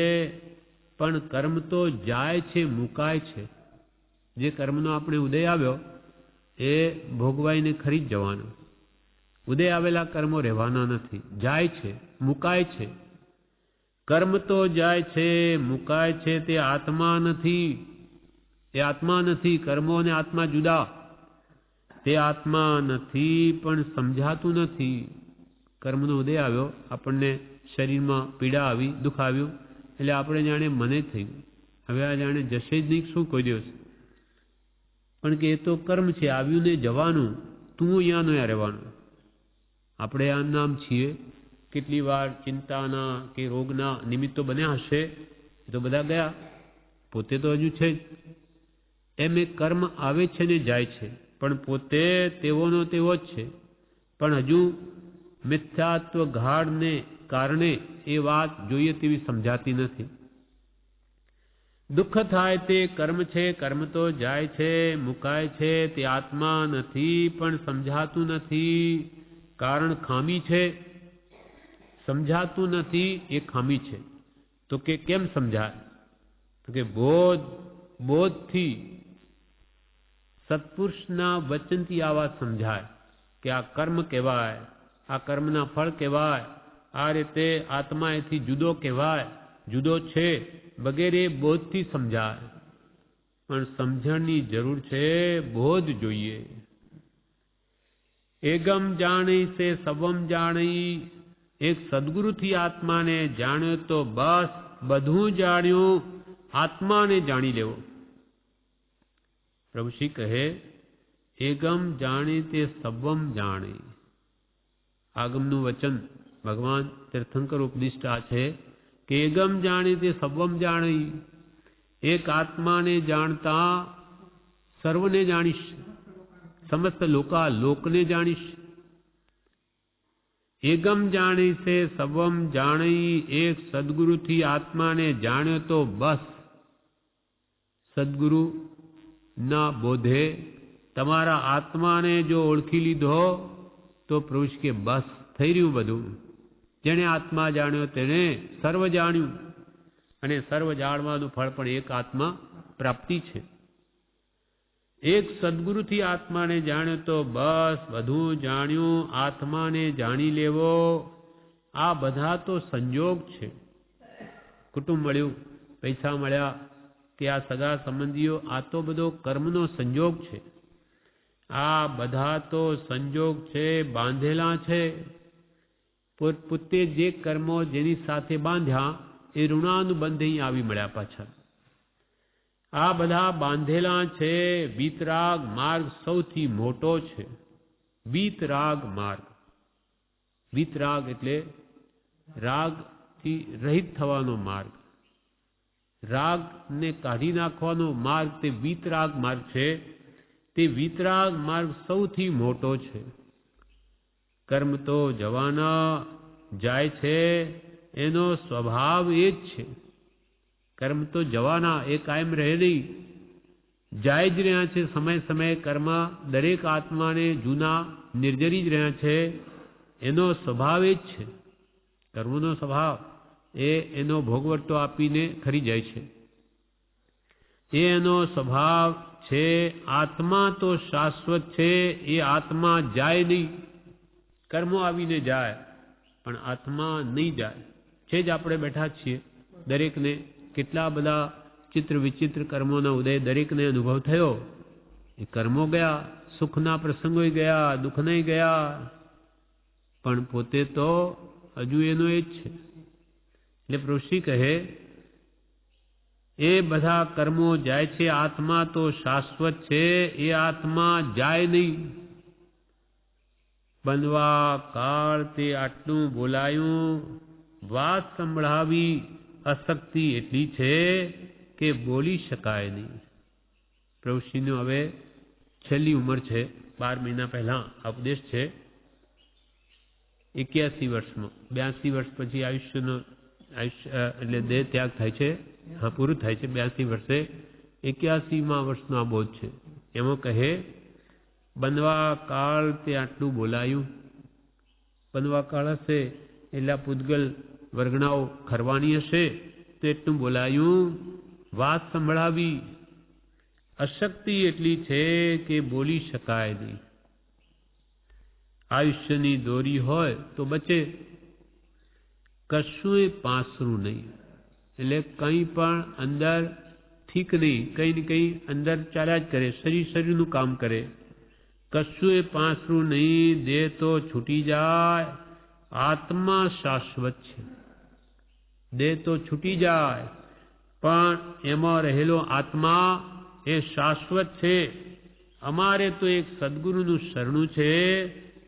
પણ કર્મ તો જાય છે, મુકાય છે. જે કર્મનો આપણે ઉદય આવ્યો એ ભોગવાઈને ખરી જ જવાનો. ઉદય આવેલા કર્મો રહેવાના નથી, જાય છે, મુકાય છે. કર્મ તો જાય છે, મુકાય છે, તે આત્મા નથી. એ આત્મા નથી. કર્મો અને આત્મા જુદા. તે આત્મા નથી, પણ સમજાતું નથી. કર્મનો ઉદય આવ્યો, આપણને શરીરમાં પીડા આવી, દુઃખ આવ્યું, એટલે આપણે જાણે મને થયું, હવે આ જાણે જશે જ નહીં શું કોઈ દિવસ. પણ કે એ તો કર્મ છે, આવ્યું ને જવાનું, તું અહીંયા નો રહેવાનું. આપણે આ નામ છીએ, કેટલી વાર ચિંતાના કે રોગના નિમિત્તો બન્યા હશે, એ તો બધા ગયા, પોતે તો હજુ છે જ. એમ એ કર્મ આવે છે ને જાય છે, પણ પોતે તેવોનો તેવો જ છે. પણ હજુ મિથ્યાત્વ ગાઢને કારણે એ વાત જોઈએ તેવી સમજાતી નથી. દુઃખ થાય તે કર્મ છે, કર્મ તો જાય છે, મુકાય છે, તે આત્મા નથી, પણ સમજાતું નથી. કારણ ખામી છે, સમજાતું નથી, એ ખામી છે. તો કે કેમ સમજાય? તો કે બોધથી, સત્પુરુષના વચનથી આ વાત સમજાય કે આ કર્મ કહેવાય, આ કર્મના ફળ કહેવાય, આ રીતે આત્મા એથી જુદો કહેવાય, જુદો છે વગેરે બોધથી સમજાય. પણ સમજણની જરૂર છે, બોધ જોઈએ. એગમ જાણી સે સવમ જાણી. એક સદગુરુથી આત્માને જાણ્યો તો બસ બધું જાણ્યું, આત્માને જાણી લેવો. પ્રભુશ્રી કહે એગમ જાણી તે સવમ જાણી. આગમનું વચન ભગવાન તીર્થંકર ઉપદિષ્ટ આ છે કે એગમ જાણી તે સવમ જાણી. એક આત્માને જાણતા સર્વને જાણીશ, સમસ્ત લોકને જાણીશ. એગમ જાણી છે સવમ જાણી. એક સદગુરુથી આત્માને જાણ્યો તો બસ. સદગુરુ ના બોધે તમારા આત્માને જો ઓળખી લીધો તો પ્રભુ કે બસ થઈ રહ્યું બધું. જેણે આત્મા જાણ્યો તેને સર્વ જાણ્યું, અને સર્વ જાણવાનું ફળ પણ એક આત્મા પ્રાપ્તિ છે. એક સદગુરુથી આત્માને જાણ્યો તો બસ બધું જાણ્યું, આત્માને જાણી લેવો. આ બધા તો સંજોગ છે. કુટુંબ મળ્યું, પૈસા મળ્યા કે આ સગા સંબંધીઓ, આ તો બધો કર્મનો સંજોગ છે. આ બધા તો સંજોગ છે, બાંધેલા છે. પોતે જે કર્મો જેની સાથે બાંધ્યા એ ઋણાનુબંધ અહીં આવી મળ્યા પાછા. આ બધા બાંધેલા છે. વીતરાગ માર્ગ સૌથી મોટો છે. વીતરાગ માર્ગ. વીતરાગ એટલે રાગથી રહિત થવાનો માર્ગ. રાગને કાઢી નાખવાનો માર્ગ તે વીતરાગ માર્ગ છે. તે વીતરાગ માર્ગ સૌથી મોટો છે. કર્મ તો જવાના, જાય છે, એનો સ્વભાવ એ જ છે. કર્મ તો જવાના, એ કાયમ રહે નહીં, જાય જ રહ્યા છે. સમય સમયે કર્મ દરેક આત્માને જૂના નિર્જરી જ રહ્યા છે. એનો સ્વભાવ એ જ છે. કર્મનો સ્વભાવ એનો ભોગવટો આપીને ખરી જાય છે. એનો સ્વભાવ છે. આત્મા તો શાશ્વત છે. એ આત્મા જાય નહીં. કર્મો આવીને જાય પણ આત્મા નહીં જાય. છે જ આપણે બેઠા છીએ, દરેકને કેટલા બધા ચિત્ર વિચિત્ર કર્મોના ઉદય દરેકને અનુભવ થયો. એ કર્મો ગયા, સુખના પ્રસંગો ગયા, દુઃખને ગયા, પણ પોતે તો હજુ એનો એ જ છે. એટલે પ્રભુશ્રી કહે એ બધા કર્મો જાય છે, આત્મા તો શાશ્વત છે, એ આત્મા જાય નહીં. બનવા કાળ તે આટલું બોલાયું, વાત સંભળાવી અશક્તિ એટલી છે કે બોલી શકાય નહીં. પ્રભુશ્રીનો હવે છેલ્લી ઉંમર છે, 12 મહિના પહેલા આ ઉપદેશ છે. 81 વર્ષમાં, 82 વર્ષ પછી આયુષ્ય એટલે દેહ ત્યાગ થાય છે, પૂરું થાય છે 82 વર્ષે. 81મા વર્ષનો આ બોધ છે. એમાં કહે, બનવા કાળ તે આટલું બોલાયું. બનવા કાળ હશે એટલે પૂતગલ વર્ગણાઓ ખરવાની હશે તો એટલું બોલાયું. વાત સંભળાવી અશક્તિ એટલી છે કે બોલી શકાય નહીં. આયુષ્યની દોરી હોય તો બચે, કશુંય પાસરું નહીં. એટલે કંઈ પણ અંદર ઠીક નહીં, કંઈ ને કંઈ અંદર ચાલ્યા જ કરે, શરીરનું કામ કરે. કશુંય પાસરું નહીં, દેહ તો છૂટી જાય, આત્મા શાશ્વત છે. દેહ તો છૂટી જાય પણ એમાં રહેલો આત્મા એ શાશ્વત છે. અમારે તો એક સદગુરુનું શરણું છે,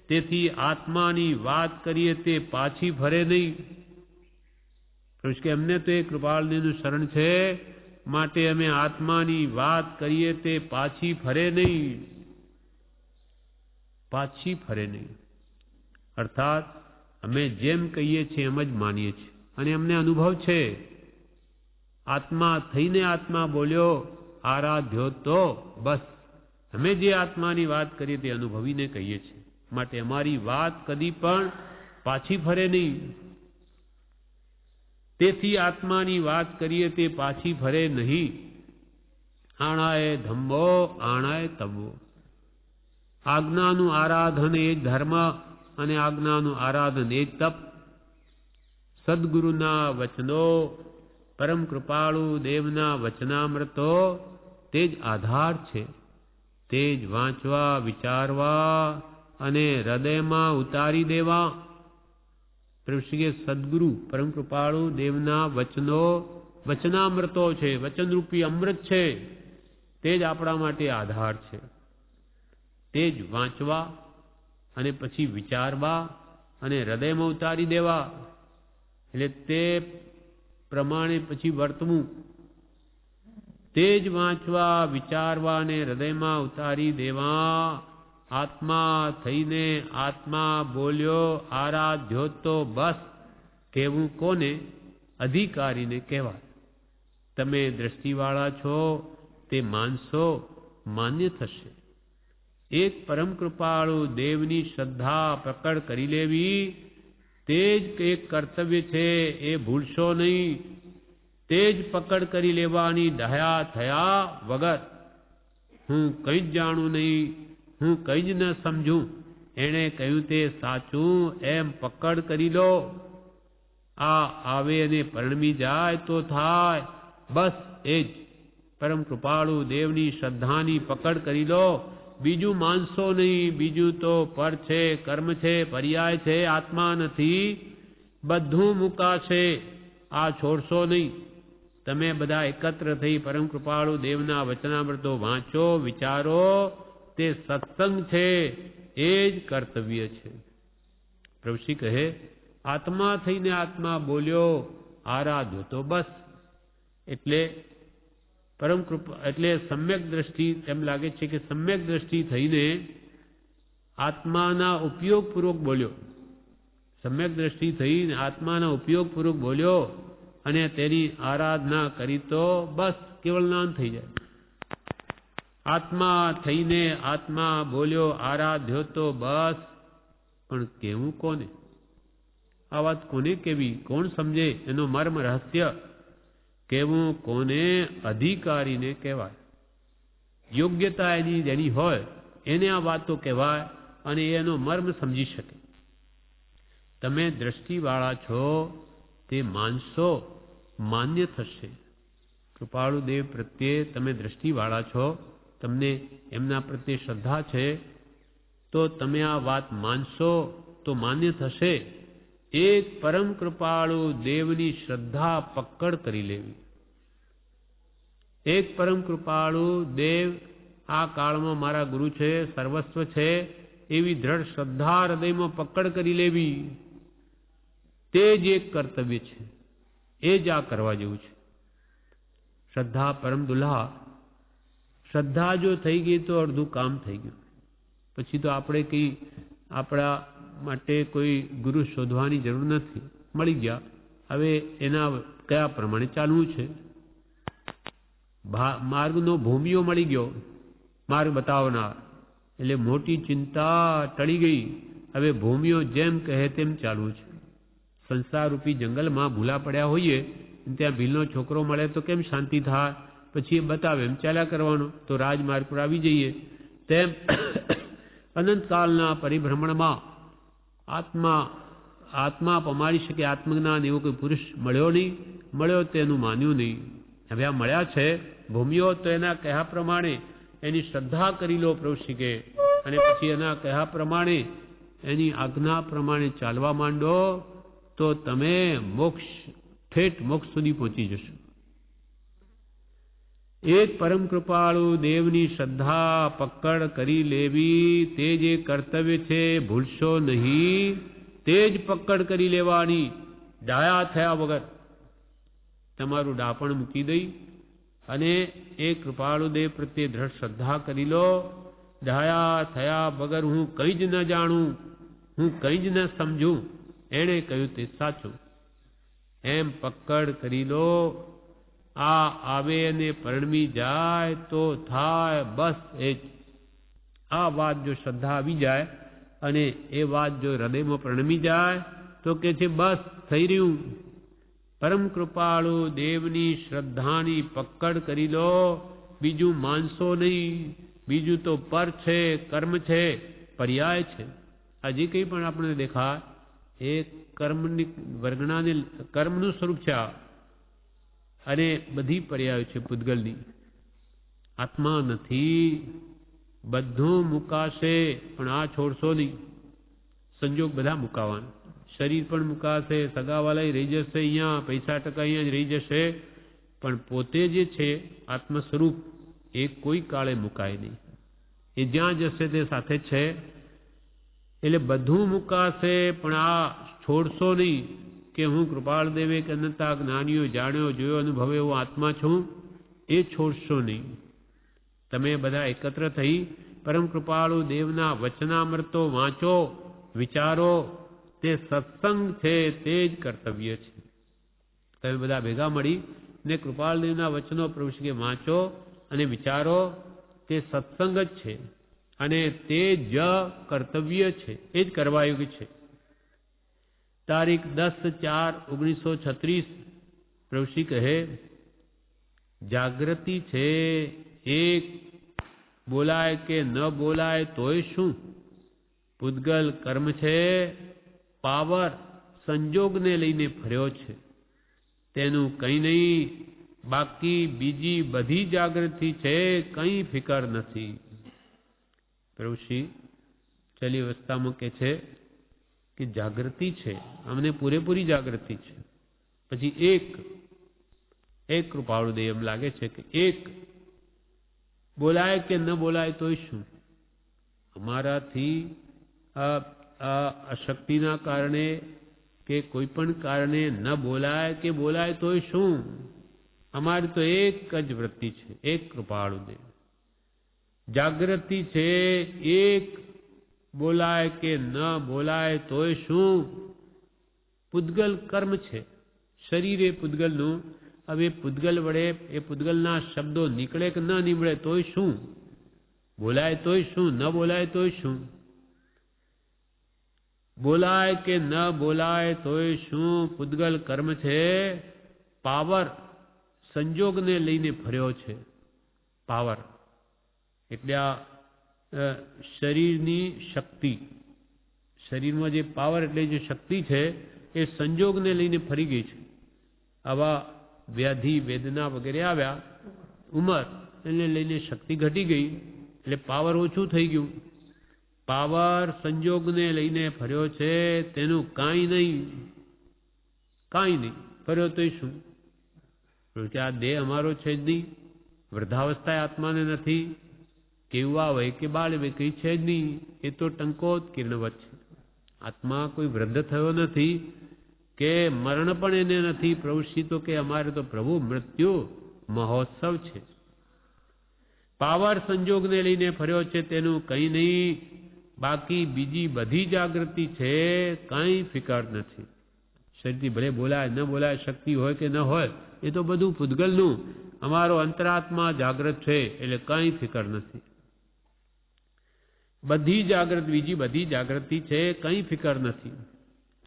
તેથી આત્માની વાત કરીએ તે પાછી ફરે નહીં. કે અમને તો એ કૃપાળદેવનું શરણ છે, માટે અમે આત્માની વાત કરીએ તે પાછી ફરે નહીં. પાછી ફરે નહીં અર્થાત અમે જેમ કહીએ છીએ એમ જ માનીએ છીએ, અને અમને અનુભવ છે. આત્મા થઈને આત્મા બોલ્યો, આરાધ્યો તો બસ. અમે જે આત્માની વાત કરીએ તે અનુભવીને કહીએ છીએ, માટે અમારી વાત કદી પણ પાછી ફરે નહીં. તેથી આત્માની વાત કરીએ તે પાછી ફરે નહીં. આણાએ ધમ્મો આણાએ તમો. આજ્ઞાનું આરાધન એ જ ધર્મ, અને આજ્ઞાનું આરાધન એ જ તપ. સદગુરુના વચનો, પરમ કૃપાળુ દેવના વચનામૃતો તે જ આધાર છે. તે જ વાંચવા, વિચારવા અને હૃદયમાં ઉતારી દેવા. પ્રભુશ્રીએ સદગુરુ પરમ કૃપાળુ દેવના વચનો વચનામૃતો છે, વચનરૂપી અમૃત છે. તે જ આપણા માટે આધાર છે. તે જ વાંચવા અને પછી વિચારવા અને હૃદયમાં ઉતારી દેવા. એટલે તે પ્રમાણે પછી વર્તવું. તે જ વાંચવા, વિચારવા અને હૃદયમાં ઉતારી દેવા. આત્મા થઈને આત્મા બોલ્યો, આરાધ્યો તો બસ. કહેવું કોને? અધિકારીને કહેવાય. તમે દ્રષ્ટિવાળા છો તે માનશો, માન્ય થશે. એક પરમ કૃપાળુ દેવની શ્રદ્ધા પ્રકટ કરી લેવી, તે જ એક કર્તવ્ય છે, એ ભૂલશો નહીં. તે જ પકડ કરી લેવાની ડાહ્યા થયા વગર. હું કંઈ જ જાણું નહીં, હું કંઈ જ ન સમજું, એણે કહ્યું તે સાચું એમ પકડ કરી લો. આ આવે અને પરણમી જાય તો થાય, બસ એ જ પરમ કૃપાળુ દેવની શ્રદ્ધાની પકડ કરી લો. બીજું માનશો નહીં. બીજું તો પર છે, કર્મ છે, પર્યાય છે, આત્મા નથી. બધું મુકાશે, આ છોડશો નહીં. તમે બધા એકત્ર થઈ પરમ કૃપાળુ દેવના વચનામૃતો વાંચો, વિચારો. તે સત્સંગ છે, એ જ કર્તવ્ય છે. પ્રભુશ્રી કહે, આત્મા થઈને આત્મા બોલ્યો, આરાધ્યો તો બસ. એટલે પરમ કૃપા એટલે સમ્યક દ્રષ્ટિ. એમ લાગે છે કે સમ્યક દ્રષ્ટિ થઈને આત્માના ઉપયોગપૂર્વક બોલ્યો. સમ્યક દ્રષ્ટિ થઈને આત્માના ઉપયોગપૂર્વક બોલ્યો અને તેની આરાધના કરી તો બસ કેવળ જ્ઞાન થઈ જાય. આત્મા થઈને આત્મા બોલ્યો, આરાધ્યો તો બસ. પણ કેવું કોને? આ વાત કોને કેવી? કોણ સમજે એનો મર્મ રહસ્ય? કેવું કોને? અધિકારીને કહેવાય. યોગ્યતા એની જેની હોય એને આ વાતો કહેવાય અને એનો મર્મ સમજી શકે. તમે દ્રષ્ટિવાળા છો તે માનશો, માન્ય થશે. કૃપાળુ દેવ પ્રત્યે તમે દ્રષ્ટિવાળા છો, તમને એમના પ્રત્યે શ્રદ્ધા છે, તો તમે આ વાત માનશો તો માન્ય થશે. એક પરમ કૃપાળુ દેવની શ્રદ્ધા પકડ કરી લેવી. એક પરમ કૃપાળુ દેવ આ કાળમાં મારા ગુરુ છે, સર્વસ્વ છે, એવી દ્રઢ શ્રદ્ધા હૃદયમાં પકડ કરી લેવી, તે જ એક કર્તવ્ય છે. એ જ આ કરવા જેવું છે. શ્રદ્ધા પરમ દુલ્હા. શ્રદ્ધા જો થઈ ગઈ તો અડધું કામ થઈ ગયું. પછી તો આપણે કંઈ આપણા માટે કોઈ ગુરુ શોધવાની જરૂર નથી. મળી ગયા, હવે એના કયા પ્રમાણે ચાલવું છે. માર્ગનો ભૂમિયો મળી ગયો, માર્ગ બતાવનાર, એટલે મોટી ચિંતા ટળી ગઈ. હવે ભૂમિયો જેમ કહે તેમ ચાલવું છે. સંસાર રૂપી જંગલમાં ભૂલા પડ્યા હોઈએ, ત્યાં ભીલનો છોકરો મળે તો કેમ શાંતિ થાય? પછી એ બતાવે એમ ચાલ્યા કરવાનું, તો રાજમાર્ગ પર આવી જઈએ. તેમ અનંતકાળના પરિભ્રમણમાં આત્મા પમાડી શકે આત્મજ્ઞાન એવો કોઈ પુરુષ મળ્યો નહીં. મળ્યો તેનું માન્યું નહીં. હવે આ મળ્યા છે ભૂમિઓ, તો એના કહ્યા પ્રમાણે એની શ્રદ્ધા કરી લો પ્રભુ કે, અને પછી એના કહ્યા પ્રમાણે એની આજ્ઞા પ્રમાણે ચાલવા માંડો, તો તમે ઠેઠ મોક્ષ સુધી પહોંચી જશો. એક પરમ કૃપાળુ દેવની શ્રદ્ધા પકડ કરી લેવી, તે જે કર્તવ્ય છે ભૂલશો નહીં. તે જ પકડ કરી લેવાની, ડાયા થયા વગર. તમારું ડાપણ મૂકી દઈ અને એ કૃપાળુ દેવ પ્રત્યે દ્રઢ શ્રદ્ધા કરી લો. ડાયા થયા વગર હું કંઈ જ ન જાણું, હું કંઈ જ ન સમજું, એણે કહ્યું તે સાચું, એમ પકડ કરી લો. આ આવે અને પરણમી જાય તો થાય, બસ એ જ. આ વાત જો શ્રદ્ધા આવી જાય અને એ વાત જો હૃદયમાં પરણમી જાય તો કે છે બસ થઈ રહ્યું. પરમ કૃપાળુ દેવની શ્રદ્ધાની પકડ કરી લો, બીજું માનશો નહીં. બીજું તો પર છે, કર્મ છે, પર્યાય છે. હજી કંઈ પણ આપણે દેખાય એ કર્મની વર્ગણાને કર્મનું સ્વરૂપ છે આ, અને બધી પર્યાયો છે પૂતગલની. આત્મા નથી. બધું મુકાશે પણ આ છોડશો નહીં. સંજોગ બધા મુકાવાના. શરીર પણ મુકાશે, સગાવાલા રહી જશે, અહીંયા પૈસા ટકા અહીંયા જ રહી જશે, પણ પોતે જે છે આત્મ સ્વરૂપ એ કોઈ કાળે મુકાય નહીં. એ જ્યાં જશે તે સાથે છે. એટલે બધું મુકાશે પણ આ છોડશો નહીં કે હું કૃપાળ દેવે કે અનંતા જ્ઞાનીઓ જાણ્યો જોયો અનુભવે એવો આત્મા છું, એ છોડશો નહીં. તમે બધા એકત્ર થઈ પરમ કૃપાળુ દેવના વચનામૃતો વાંચો, વિચારો. તે સત્સંગ છે, તે જ કર્તવ્ય છે. તમે બધા ભેગા મળી ને કૃપાળ દેવના વચનો પ્રભુ કે વાંચો અને વિચારો. તે સત્સંગ જ છે અને તે જ કર્તવ્ય છે, એ જ કરવા યોગ્ય છે. તારીખ 10/4/1936 પ્રભુશ્રી કહે, જાગૃતિ છે એક, બોલાય કે ન બોલાય તોય શું? પૂતગલ કર્મ છે, પાવર સંજોગને લઈને ફર્યો છે, તેનું કંઈ નહીં. બાકી બીજી બધી જાગૃતિ છે, કંઈ ફિકર નથી. પ્રભુશ્રી ચલી અવસ્થામાં કે છે કે જાગૃતિ છે, અમને પૂરેપૂરી જાગૃતિ છે. પછી એક કૃપાળુ દેવ એમ લાગે છે કે એક બોલાય કે ન બોલાય તોય શું? અમારાથી અશક્તિના કારણે કે કોઈ પણ કારણે ન બોલાય કે બોલાય તોય શું? અમારી તો એક જ વૃત્તિ છે, એક કૃપાળુ દેવ. જાગૃતિ છે એક, બોલાય કે ન બોલાય તોય શું? પૂતગલ કર્મ છે, શરીર એ પૂતગલનું. હવે પૂતગલ વડે એ પૂતગલના શબ્દો નીકળે કે ન નીકળે તોય શું? બોલાય તોય શું, ન બોલાય તોય શું? બોલાય કે ન બોલાય તોય શું? પૂતગલ કર્મ છે, પાવર સંજોગને લઈને ફર્યો છે. પાવર એટલે આ શરીરની શક્તિ, શરીરમાં જે પાવર એટલે જે શક્તિ છે એ સંજોગને લઈને ફરી ગઈ છે. આવા વ્યાધિ વેદના વગેરે આવ્યા, ઉંમર એને લઈને શક્તિ ઘટી ગઈ, એટલે પાવર ઓછું થઈ ગયું. પાવર સંજોગને લઈને ફર્યો છે, તેનું કાંઈ નહીં. ફર્યો તોય શું? કે આ દેહ અમારો છે જ નહીં, વૃદ્ધાવસ્થાએ આત્માને નથી, કેવા હોય કે બાળ હોય કંઈ છે જ નહીં. એ તો ટંકોત્કીર્ણવત છે. આત્મા કોઈ વૃદ્ધ થયો નથી કે મરણ પણ એને નથી. પ્રભુશ્રી તો કે અમારે તો પ્રભુ મૃત્યુ મહોત્સવ છે. પાવર સંજોગને લઈને ફર્યો છે તેનું કંઈ નહીં. બાકી બીજી બધી જાગૃતિ છે કંઈ ફિકર નથી. શરીરથી ભલે બોલાય ન બોલાય, શક્તિ હોય કે ન હોય, એ તો બધું પૂતગલનું. અમારો અંતરાત્મા જાગૃત છે એટલે કંઈ ફિકર નથી. બધી જાગૃત, બીજી બધી જાગૃતિ છે, કંઈ ફિકર નથી.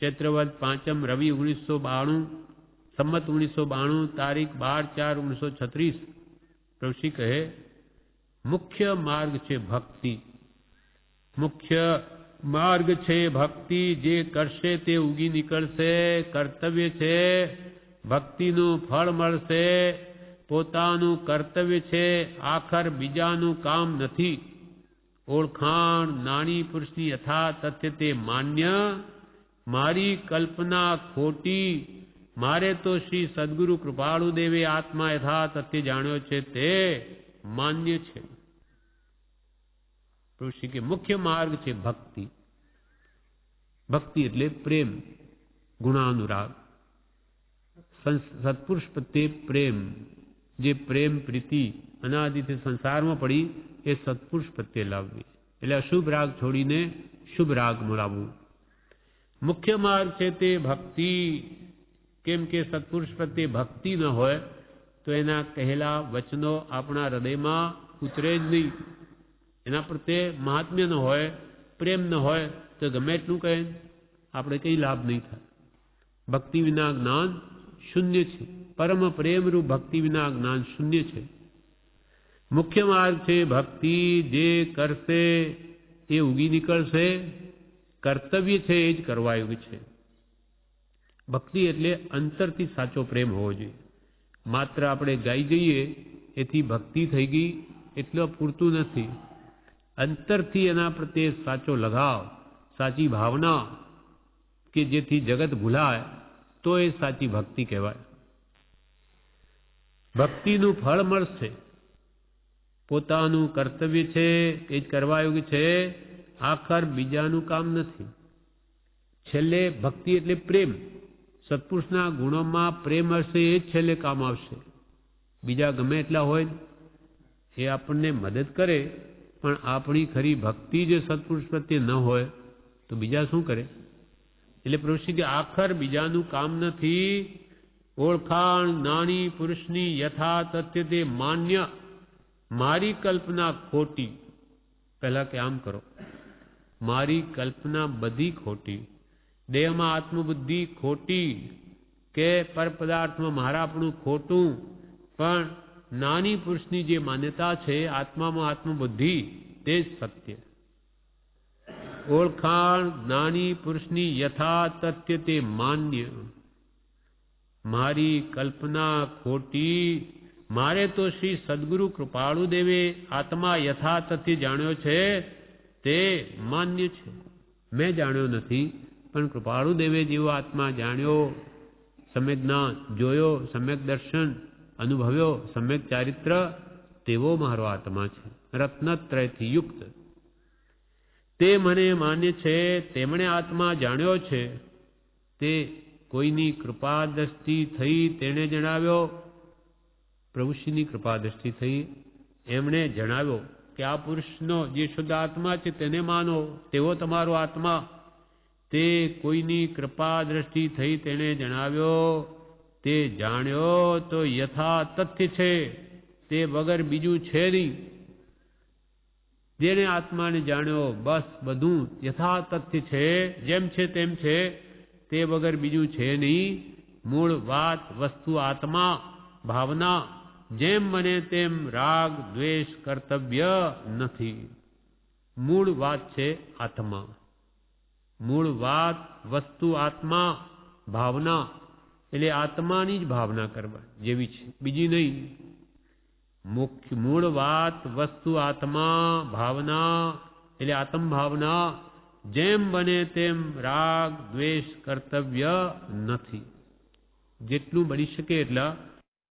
ચૈત્રવદ 5મ રવિ 1992, સંમત 1992, તારીખ 12/4/1936. પ્રભુશ્રી કહે મુખ્ય માર્ગ છે ભક્તિ. મુખ્ય માર્ગ છે ભક્તિ. જે કરશે તે ઉગી નીકળશે. કર્તવ્ય છે ભક્તિનું ફળ મળશે. પોતાનું કર્તવ્ય છે, આખર બીજાનું કામ નથી. ઓળખાણ નાની પુરુષની યથા તથ્ય તે માન્ય. મારી કલ્પના ખોટી. મારે તો શ્રી સદગુરુ કૃપાળુ દેવે આત્મા યથા તથ્ય જાણ્યો છે તે માન્ય છે. ઋષિ કે મુખ્ય માર્ગ છે ભક્તિ. ભક્તિ એટલે પ્રેમ, ગુણાનુરાગ, સત્પુરુષ પ્રત્યે પ્રેમ. જે પ્રેમ પ્રીતિ અનાદિથી સંસારમાં પડી એ સત્પુરુષ પ્રત્યે લાવવી. એટલે અશુભ રાગ છોડીને શુભ રાગમાં લાવવું. મુખ્ય માર્ગ છે તે ભક્તિ. કેમ કે સત્પુરુષ પ્રત્યે ભક્તિ ન હોય તો એના કહેલા વચનો આપણા હૃદયમાં ઉતરે જ નહીં. એના પ્રત્યે મહાત્મ્ય ન હોય, પ્રેમ ન હોય તો ગમે એટલું કહે આપણે કંઈ લાભ નહીં થાય. ભક્તિ વિના જ્ઞાન શૂન્ય છે. પરમ પ્રેમરૂપ ભક્તિ વિના જ્ઞાન શૂન્ય છે. મુખ્ય માર્ગ છે ભક્તિ. જે કરશે એ ઉગી નીકળશે. કર્તવ્ય છે એ જ કરવા યોગ્ય છે. ભક્તિ એટલે અંતરથી સાચો પ્રેમ હોવો જોઈએ. માત્ર આપણે ગાઈ જઈએ એથી ભક્તિ થઈ ગઈ એટલો પૂરતું નથી. અંતરથી એના પ્રત્યે સાચો લગાવ, સાચી ભાવના કે જેથી જગત ભૂલાય તો એ સાચી ભક્તિ કહેવાય. ભક્તિનું ફળ મળશે. પોતાનું કર્તવ્ય છે એ જ કરવા યોગ્ય છે. આખર બીજાનું કામ નથી. છેલ્લે ભક્તિ એટલે પ્રેમ. સત્પુરુષના ગુણોમાં પ્રેમ હશે એ જ છેલ્લે કામ આવશે. બીજા ગમે એટલા હોય એ આપણને મદદ કરે, પણ આપણી ખરી ભક્તિ જે સત્પુરુષ પ્રત્યે ન હોય તો બીજા શું કરે? એટલે પ્રભુશ્રી કે આખર બીજાનું કામ નથી. ઓળખાણ નાની પુરુષની યથા તથ્ય તે માન્ય. મારી કલ્પના ખોટી. પહેલા કે આમ કરો. મારી કલ્પના બધી ખોટી. દેહમાં આત્મબુદ્ધિ ખોટી કે પર પદાર્થમાં મારાપણું ખોટું. પણ નાની પુરુષની જે માન્યતા છે આત્મામાં આત્મબુદ્ધિ તે જ સત્ય. ઓળખાણ નાની પુરુષની યથા તથ્ય તે માન્ય. મારી કલ્પના ખોટી. મારે તો શ્રી સદગુરુ કૃપાળુ દેવે આત્મા યથા તથ્ય જાણ્યો છે તે માન્ય છે. મેં જાણ્યો નથી, પણ કૃપાળુ દેવે જેવો આત્મા જાણ્યો, સમ્યક જ્ઞાન જોયો, સમ્યક દર્શન અનુભવ્યો, સમ્યક ચારિત્ર, તેવો મારો આત્મા છે, રત્નત્રયથી યુક્ત. તે મને માન્ય છે. તેમણે આત્મા જાણ્યો છે. તે કોઈની કૃપા દ્રષ્ટિ થઈ તેણે જણાવ્યો. પ્રભુશ્રીની કૃપા દ્રષ્ટિ થઈ. એમણે જણાવ્યો કે આ પુરુષનો જે શુદ્ધ આત્મા છે તેને માનો, તેવો તમારો આત્મા. તે કોઈની કૃપા દ્રષ્ટિ થઈ તેણે જણાવ્યો. તે જાણ્યો તો યથા તથ્ય છે, તે વગર બીજું છે નહીં. જેને આત્માને જાણ્યો બસ બધું યથા તથ્ય છે, જેમ છે તેમ છે, તે વગર બીજું છે નહીં. મૂળ વાત વસ્તુ આત્મા ભાવના. જેમ બને તેમ રાગ દ્વેષ કર્તવ્ય નથી. મૂળ વાત છે આત્મા. મૂળ વાત વસ્તુ આત્મા ભાવના. એટલે આત્માની જ ભાવના કરવા જેવી છે, બીજી નહીં. મુખ્ય મૂળ વાત વસ્તુ આત્મા ભાવના એટલે આત્મ ભાવના. જેમ બને તેમ રાગ દ્વેષ કર્તવ્ય નથી. જેટલું બની શકે એટલા